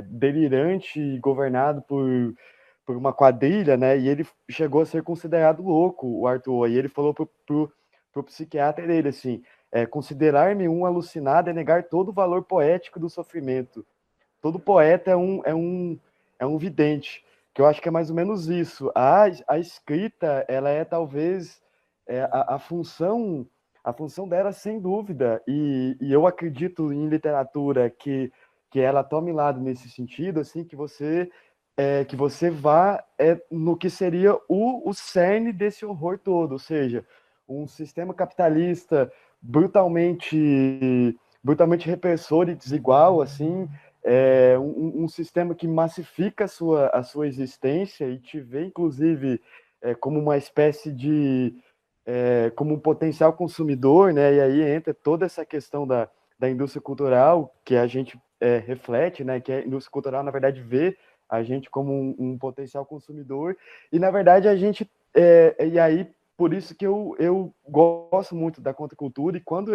delirante e governado por uma quadrilha, né? E ele chegou a ser considerado louco, o Arthur. E ele falou pro psiquiatra dele assim: considerar-me um alucinado é negar todo o valor poético do sofrimento. Todo poeta é um vidente, que eu acho que é mais ou menos isso. A escrita, ela é talvez a função dela, sem dúvida, e eu acredito em literatura que ela tome lado nesse sentido, assim, que você vá no que seria o cerne desse horror todo, ou seja, um sistema capitalista brutalmente repressor e desigual, assim, um sistema que massifica a sua existência e te vê, inclusive, como uma espécie de como um potencial consumidor, né? E aí entra toda essa questão da indústria cultural que a gente reflete, né? Que a indústria cultural, na verdade, vê a gente como um potencial consumidor, e na verdade a gente e aí por isso que eu gosto muito da contracultura, e quando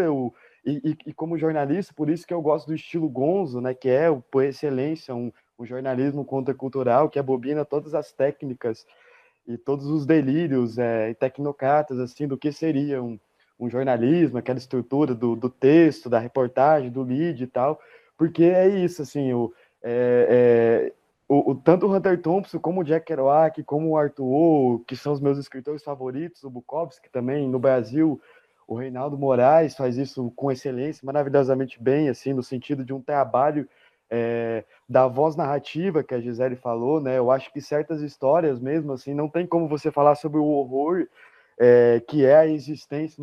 e como jornalista, por isso que eu gosto do estilo Gonzo, né, que é por excelência um jornalismo contracultural que abobina todas as técnicas e todos os delírios tecnocratas assim do que seria um jornalismo, aquela estrutura do texto, da reportagem, do lead e tal, porque é isso, assim, tanto o Hunter Thompson, como o Jack Kerouac, como o Arthur, que são os meus escritores favoritos, o Bukowski também, no Brasil, o Reinaldo Moraes faz isso com excelência, maravilhosamente bem, assim, no sentido de um trabalho da voz narrativa que a Gisele falou, né? Eu acho que certas histórias mesmo, assim, não tem como você falar sobre o horror que é a existência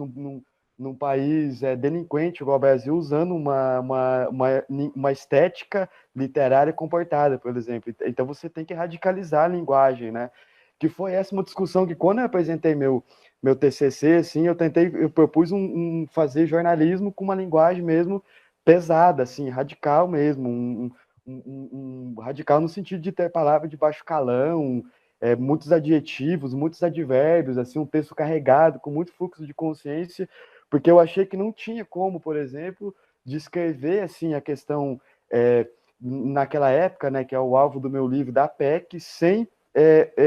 num país delinquente igual o Brasil, usando uma estética literária comportada, por exemplo. Então você tem que radicalizar a linguagem, né? Que foi essa uma discussão que quando eu apresentei meu TCC, assim, eu propus fazer jornalismo com uma linguagem mesmo pesada, assim, radical mesmo, radical no sentido de ter palavra de baixo calão, muitos adjetivos, muitos advérbios, assim, um texto carregado, com muito fluxo de consciência, porque eu achei que não tinha como, por exemplo, descrever, assim, a questão naquela época, né, que é o alvo do meu livro da PEC, sem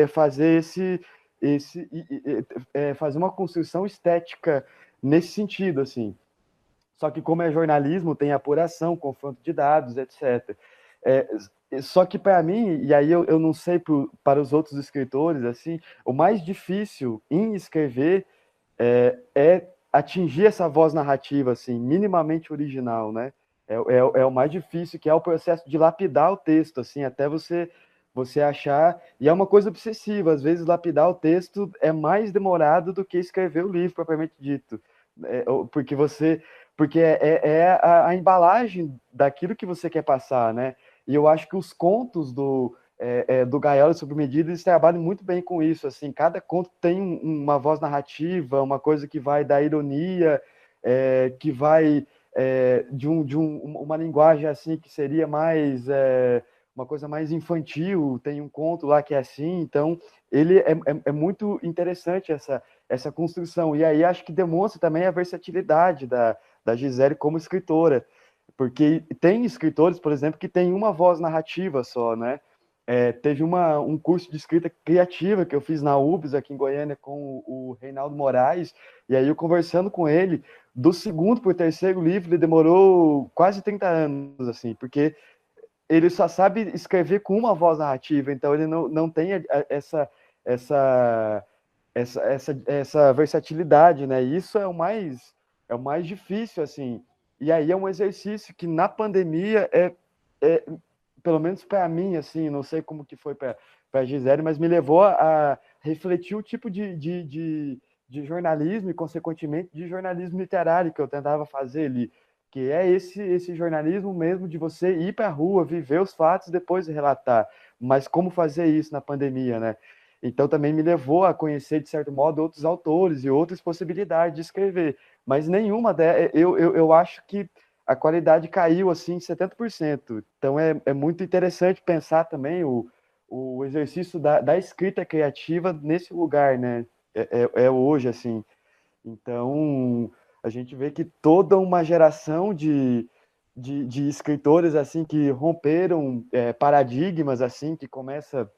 fazer fazer uma construção estética nesse sentido, assim. Só que como é jornalismo, tem apuração, confronto de dados, etc. Só que para mim, e aí eu não sei para os outros escritores, assim, o mais difícil em escrever é atingir essa voz narrativa, assim, minimamente original, né? É o mais difícil, que é o processo de lapidar o texto, assim, até você achar, e é uma coisa obsessiva, às vezes lapidar o texto é mais demorado do que escrever o livro, propriamente dito, porque a embalagem daquilo que você quer passar, né? E eu acho que os contos do Gaiola Sob Medida, eles trabalham muito bem com isso, assim, cada conto tem uma voz narrativa, uma coisa que vai da ironia, que vai uma linguagem assim que seria mais uma coisa mais infantil, tem um conto lá que é assim, então ele é muito interessante essa construção, e aí acho que demonstra também a versatilidade da Gisele como escritora, porque tem escritores, por exemplo, que tem uma voz narrativa só, né? Teve um curso de escrita criativa que eu fiz na UBS, aqui em Goiânia, com o Reinaldo Moraes, e aí eu conversando com ele, do segundo para o terceiro livro, ele demorou quase 30 anos, assim, porque ele só sabe escrever com uma voz narrativa, então ele não tem essa versatilidade, né? E isso é o mais difícil, assim. E aí é um exercício que na pandemia pelo menos para mim, assim, não sei como que foi para a Gisele, mas me levou a refletir o tipo de jornalismo e, consequentemente, de jornalismo literário que eu tentava fazer ali, que é esse jornalismo mesmo de você ir para a rua, viver os fatos e depois relatar. Mas como fazer isso na pandemia, né? Então também me levou a conhecer, de certo modo, outros autores e outras possibilidades de escrever. Mas nenhuma delas, eu acho que a qualidade caiu assim 70%. Então é muito interessante pensar também o exercício da escrita criativa nesse lugar, né? Hoje, assim. Então, a gente vê que toda uma geração de escritores assim que romperam paradigmas assim, que começa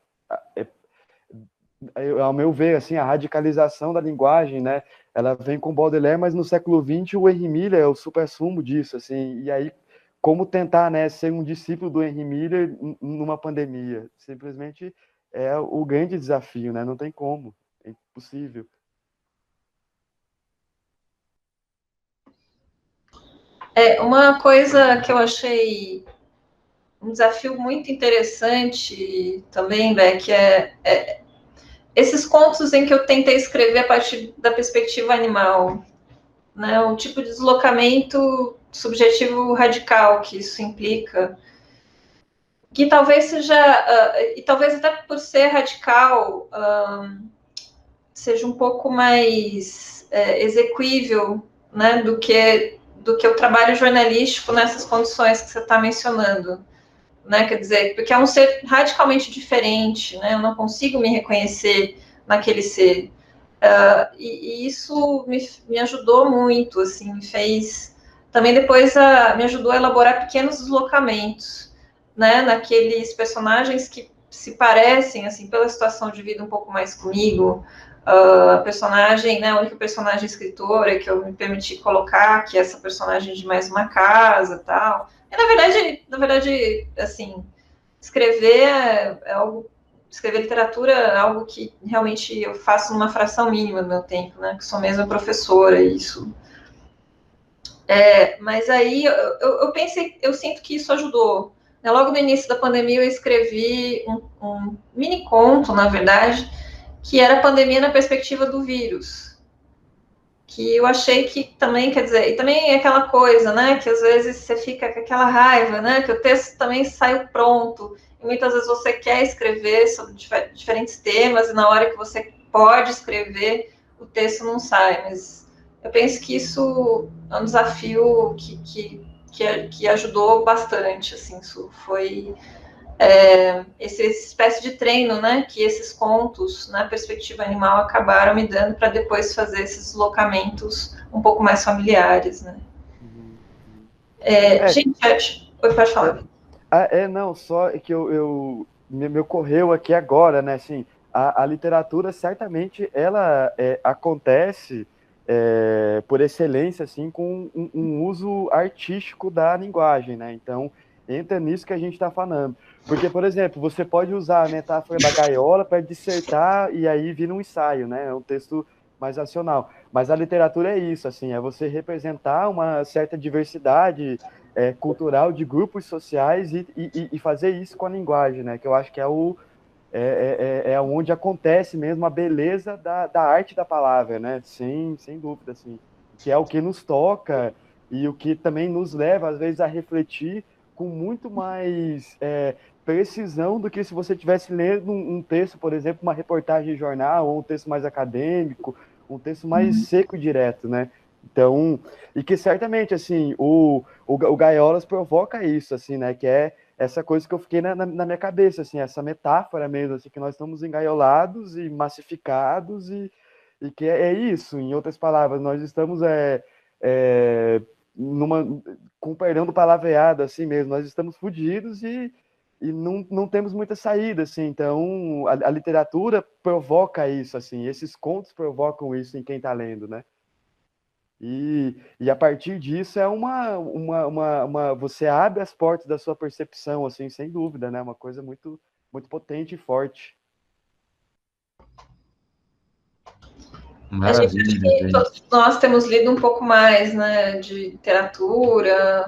ao meu ver, assim, a radicalização da linguagem, né? Ela vem com Baudelaire, mas no século XX o Henry Miller é o suprassumo disso, assim. E aí, como tentar, né, ser um discípulo do Henry Miller numa pandemia? Simplesmente é o grande desafio, né? Não tem como, é impossível. Uma coisa que eu achei um desafio muito interessante também, Beck, esses contos em que eu tentei escrever a partir da perspectiva animal, né? Um tipo de deslocamento subjetivo radical que isso implica, que talvez seja, e talvez até por ser radical, seja um pouco mais exequível, né, do que o trabalho jornalístico nessas condições que você está mencionando. Né, quer dizer, porque é um ser radicalmente diferente, né, eu não consigo me reconhecer naquele ser. E isso me ajudou muito, assim, me fez... Também depois me ajudou a elaborar pequenos deslocamentos, né, naqueles personagens que se parecem, assim, pela situação de vida um pouco mais comigo, a personagem, né, a única personagem escritora que eu me permiti colocar, que é essa personagem de Mais Uma Casa, tal. E, na verdade, assim, escrever escrever literatura é algo que realmente eu faço numa fração mínima do meu tempo, né, que sou mesmo professora, isso. Mas aí eu pensei, eu sinto que isso ajudou. Logo no início da pandemia eu escrevi um mini conto, na verdade, que era a pandemia na perspectiva do vírus, que eu achei que também, quer dizer, e também é aquela coisa, né, que às vezes você fica com aquela raiva, né, que o texto também saiu pronto, e muitas vezes você quer escrever sobre diferentes temas, e na hora que você pode escrever, o texto não sai, mas eu penso que isso é um desafio que ajudou bastante, assim, isso foi essa espécie de treino, né, que esses contos na perspectiva animal acabaram me dando para depois fazer esses deslocamentos um pouco mais familiares, né. Gente, pode falar. Não, só que me ocorreu aqui agora, né, assim, a literatura certamente ela acontece por excelência, assim, com um uso artístico da linguagem, né, então entra nisso que a gente está falando, porque, por exemplo, você pode usar a metáfora da gaiola para dissertar e aí vira um ensaio, né, é um texto mais racional, mas a literatura é isso, assim, é você representar uma certa diversidade cultural de grupos sociais e fazer isso com a linguagem, né? Que eu acho que é onde acontece mesmo a beleza da arte da palavra, né? Sem dúvida, assim. Que é o que nos toca e o que também nos leva, às vezes, a refletir com muito mais precisão do que se você tivesse lendo um texto, por exemplo, uma reportagem de jornal, ou um texto mais acadêmico, um texto mais seco e direto, né? Então, e que certamente, assim, o Gaiolas provoca isso, assim, né? Que é essa coisa que eu fiquei na minha cabeça, assim, essa metáfora mesmo, assim, que nós estamos engaiolados e massificados e que é isso, em outras palavras, nós estamos numa, com perdão do palavreado, assim mesmo, nós estamos fodidos e não temos muita saída, assim, então a literatura provoca isso, assim, esses contos provocam isso em quem está lendo, né? E a partir disso é você abre as portas da sua percepção, assim, sem dúvida, né? Uma coisa muito, muito potente e forte. A gente acha Maravilha, que gente. todos nós temos lido um pouco mais, né, de literatura,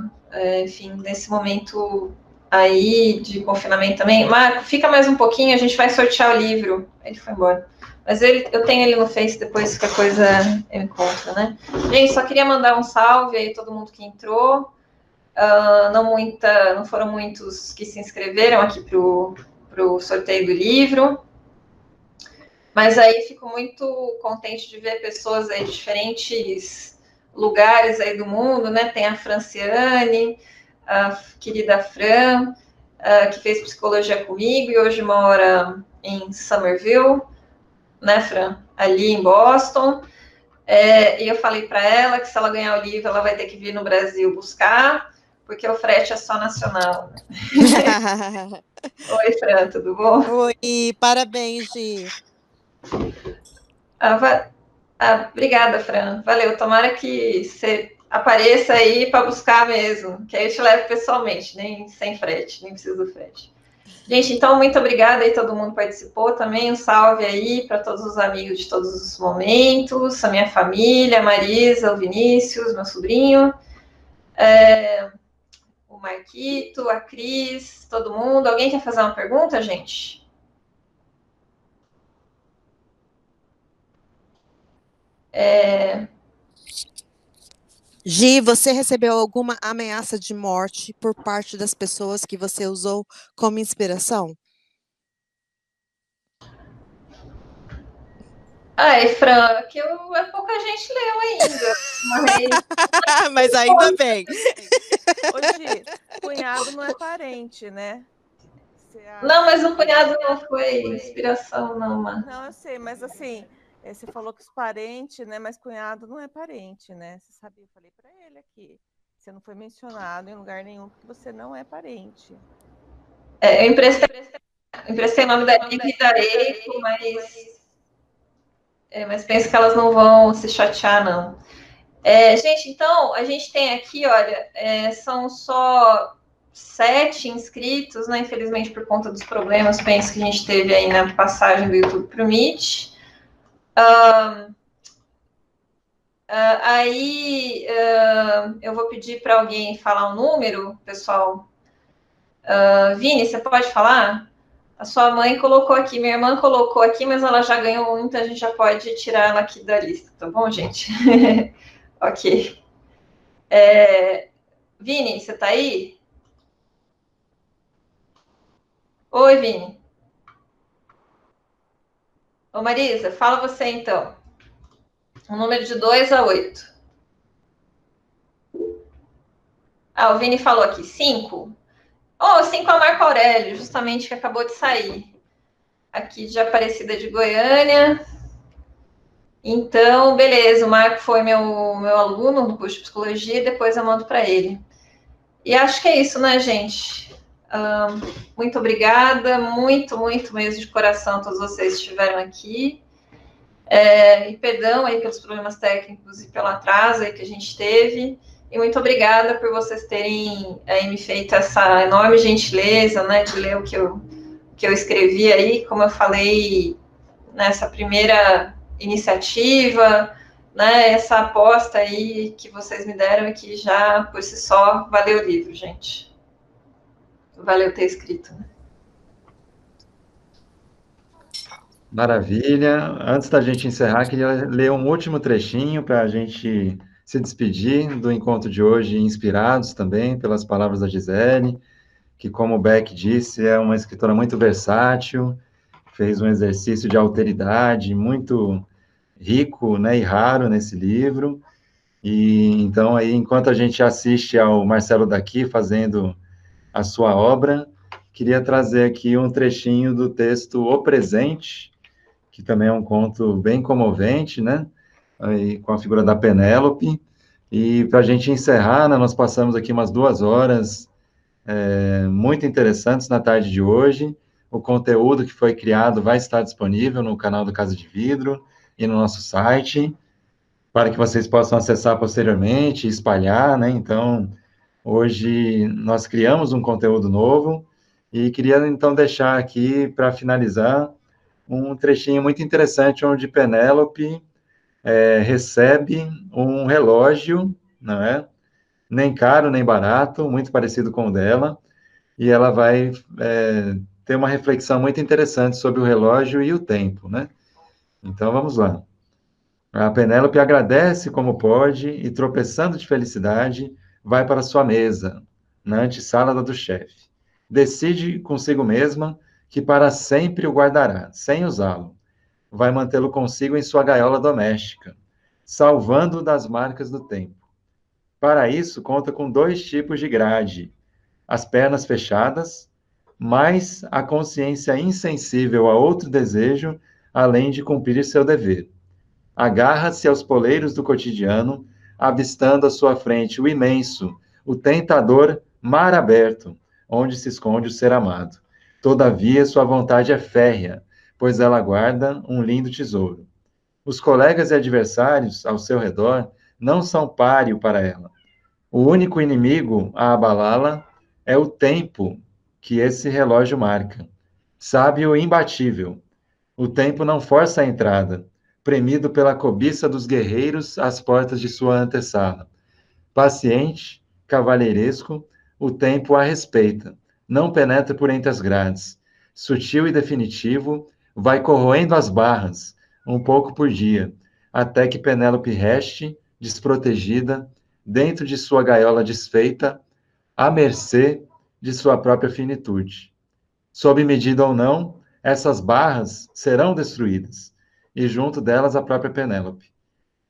enfim, nesse momento aí de confinamento também. Marco, fica mais um pouquinho, a gente vai sortear o livro. Ele foi embora. Mas eu tenho ele no Face, depois que a coisa eu encontro, né? Gente, só queria mandar um salve aí a todo mundo que entrou. Não foram muitos que se inscreveram aqui pro sorteio do livro. Mas aí fico muito contente de ver pessoas aí de diferentes lugares aí do mundo, né? Tem a Franciane, a querida Fran, que fez psicologia comigo e hoje mora em Somerville, né, Fran? Ali em Boston. E eu falei para ela que se ela ganhar o livro, ela vai ter que vir no Brasil buscar, porque o frete é só nacional. Oi, Fran, tudo bom? Oi, parabéns, Gi. Obrigada, Fran. Valeu. Tomara que você apareça aí para buscar mesmo, que aí eu te levo pessoalmente, nem sem frete, nem preciso do frete. Gente, então, muito obrigada aí, todo mundo participou também. Um salve aí para todos os amigos de todos os momentos, a minha família, a Marisa, o Vinícius, meu sobrinho, o Marquito, a Cris, todo mundo. Alguém quer fazer uma pergunta, gente? Gi, você recebeu alguma ameaça de morte por parte das pessoas que você usou como inspiração? Ai, Fran, que pouca gente leu ainda, mas... Mas ainda bem. Hoje, cunhado não é parente, né? Não, mas o cunhado não foi inspiração, não, mano. Não, eu sei, mas assim, você falou que os parentes, né? Mas cunhado não é parente, né? Você sabia? Eu falei para ele aqui. Você não foi mencionado em lugar nenhum porque você não é parente. Eu emprestei o nome da Rita Areco, mas penso que elas não vão se chatear, não. Gente, então, a gente tem aqui, olha, são só 7 inscritos, né? Infelizmente, por conta dos problemas, penso que a gente teve aí na passagem do YouTube para o Meet. Eu vou pedir para alguém falar um número, pessoal. Vini, você pode falar? A sua mãe colocou aqui, minha irmã colocou aqui, mas ela já ganhou um, então a gente já pode tirar ela aqui da lista, tá bom, gente? Ok. Vini, você tá aí? Oi, Vini. Ô, Marisa, fala você então. Um número de 2 a 8. Ah, o Vini falou aqui, 5. Oh, 5 é o Marco Aurélio, justamente, que acabou de sair. Aqui de Aparecida de Goiânia. Então, beleza, o Marco foi meu aluno no curso de psicologia, depois eu mando para ele. E acho que é isso, né, gente? Muito obrigada, muito mesmo de coração a todos vocês que estiveram aqui. E perdão aí pelos problemas técnicos e pelo atraso aí que a gente teve. E muito obrigada por vocês terem me feito essa enorme gentileza, né, de ler o que eu escrevi aí, como eu falei nessa primeira iniciativa, né, essa aposta aí que vocês me deram e que já, por si só, valeu o livro, gente. Valeu ter escrito. Maravilha. Antes da gente encerrar, queria ler um último trechinho para a gente se despedir do encontro de hoje, inspirados também pelas palavras da Gisele, que, como o Beck disse, é uma escritora muito versátil, fez um exercício de alteridade muito rico, né, e raro nesse livro. E então, aí, enquanto a gente assiste ao Marcelo Daqui fazendo a sua obra, queria trazer aqui um trechinho do texto O Presente, que também é um conto bem comovente, né? Aí, com a figura da Penélope. E para a gente encerrar, né, nós passamos aqui umas 2 horas muito interessantes na tarde de hoje. O conteúdo que foi criado vai estar disponível no canal do Casa de Vidro e no nosso site, para que vocês possam acessar posteriormente e espalhar, né? Então, hoje nós criamos um conteúdo novo e queria, então, deixar aqui, para finalizar, um trechinho muito interessante onde Penélope recebe um relógio, não é? Nem caro, nem barato, muito parecido com o dela, e ela vai ter uma reflexão muito interessante sobre o relógio e o tempo, né? Então, vamos lá. A Penélope agradece como pode e, tropeçando de felicidade, vai para sua mesa, na antessala da do chefe. Decide consigo mesma que para sempre o guardará, sem usá-lo. Vai mantê-lo consigo em sua gaiola doméstica, salvando-o das marcas do tempo. Para isso, conta com 2 tipos de grade: as pernas fechadas, mais a consciência insensível a outro desejo, além de cumprir seu dever. Agarra-se aos poleiros do cotidiano, avistando à sua frente o imenso, o tentador mar aberto, onde se esconde o ser amado. Todavia, sua vontade é férrea, pois ela guarda um lindo tesouro. Os colegas e adversários ao seu redor não são páreo para ela. O único inimigo a abalá-la é o tempo que esse relógio marca. Sábio e imbatível, o tempo não força a entrada, premido pela cobiça dos guerreiros às portas de sua antessala. Paciente, cavalheiresco, o tempo a respeita, não penetra por entre as grades. Sutil e definitivo, vai corroendo as barras, um pouco por dia, até que Penélope reste, desprotegida, dentro de sua gaiola desfeita, à mercê de sua própria finitude. Sob medida ou não, essas barras serão destruídas, e junto delas a própria Penélope.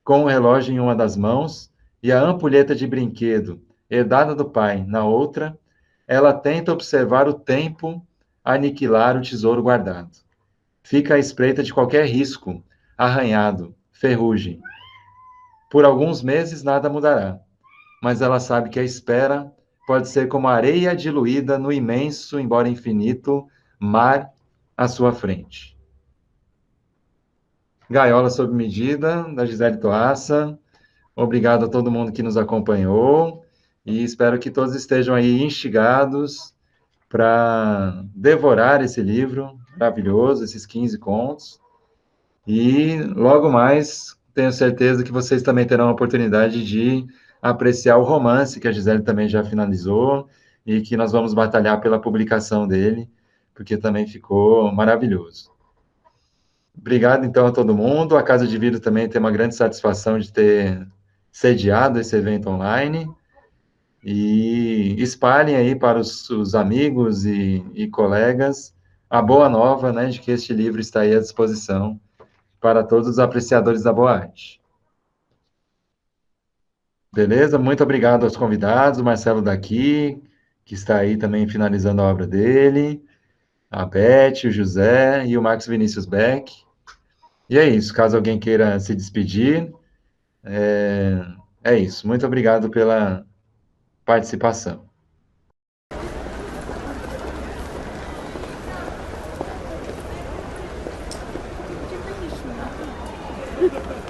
Com o relógio em uma das mãos e a ampulheta de brinquedo, herdada do pai, na outra, ela tenta observar o tempo aniquilar o tesouro guardado. Fica à espreita de qualquer risco, arranhado, ferrugem. Por alguns meses nada mudará, mas ela sabe que a espera pode ser como areia diluída no imenso, embora infinito, mar à sua frente. Gaiola sob medida, da Gisele Toassa. Obrigado a todo mundo que nos acompanhou e espero que todos estejam aí instigados para devorar esse livro maravilhoso, esses 15 contos. E logo mais, tenho certeza que vocês também terão a oportunidade de apreciar o romance que a Gisele também já finalizou e que nós vamos batalhar pela publicação dele, porque também ficou maravilhoso. Obrigado, então, a todo mundo. A Casa de Vidro também tem uma grande satisfação de ter sediado esse evento online. E espalhem aí para os amigos e colegas a boa nova, né, de que este livro está aí à disposição para todos os apreciadores da boa arte. Beleza? Muito obrigado aos convidados, o Marcelo daqui, que está aí também finalizando a obra dele, a Beth, o José e o Marcos Vinícius Beck. E é isso, caso alguém queira se despedir, é isso. Muito obrigado pela participação. Thank you.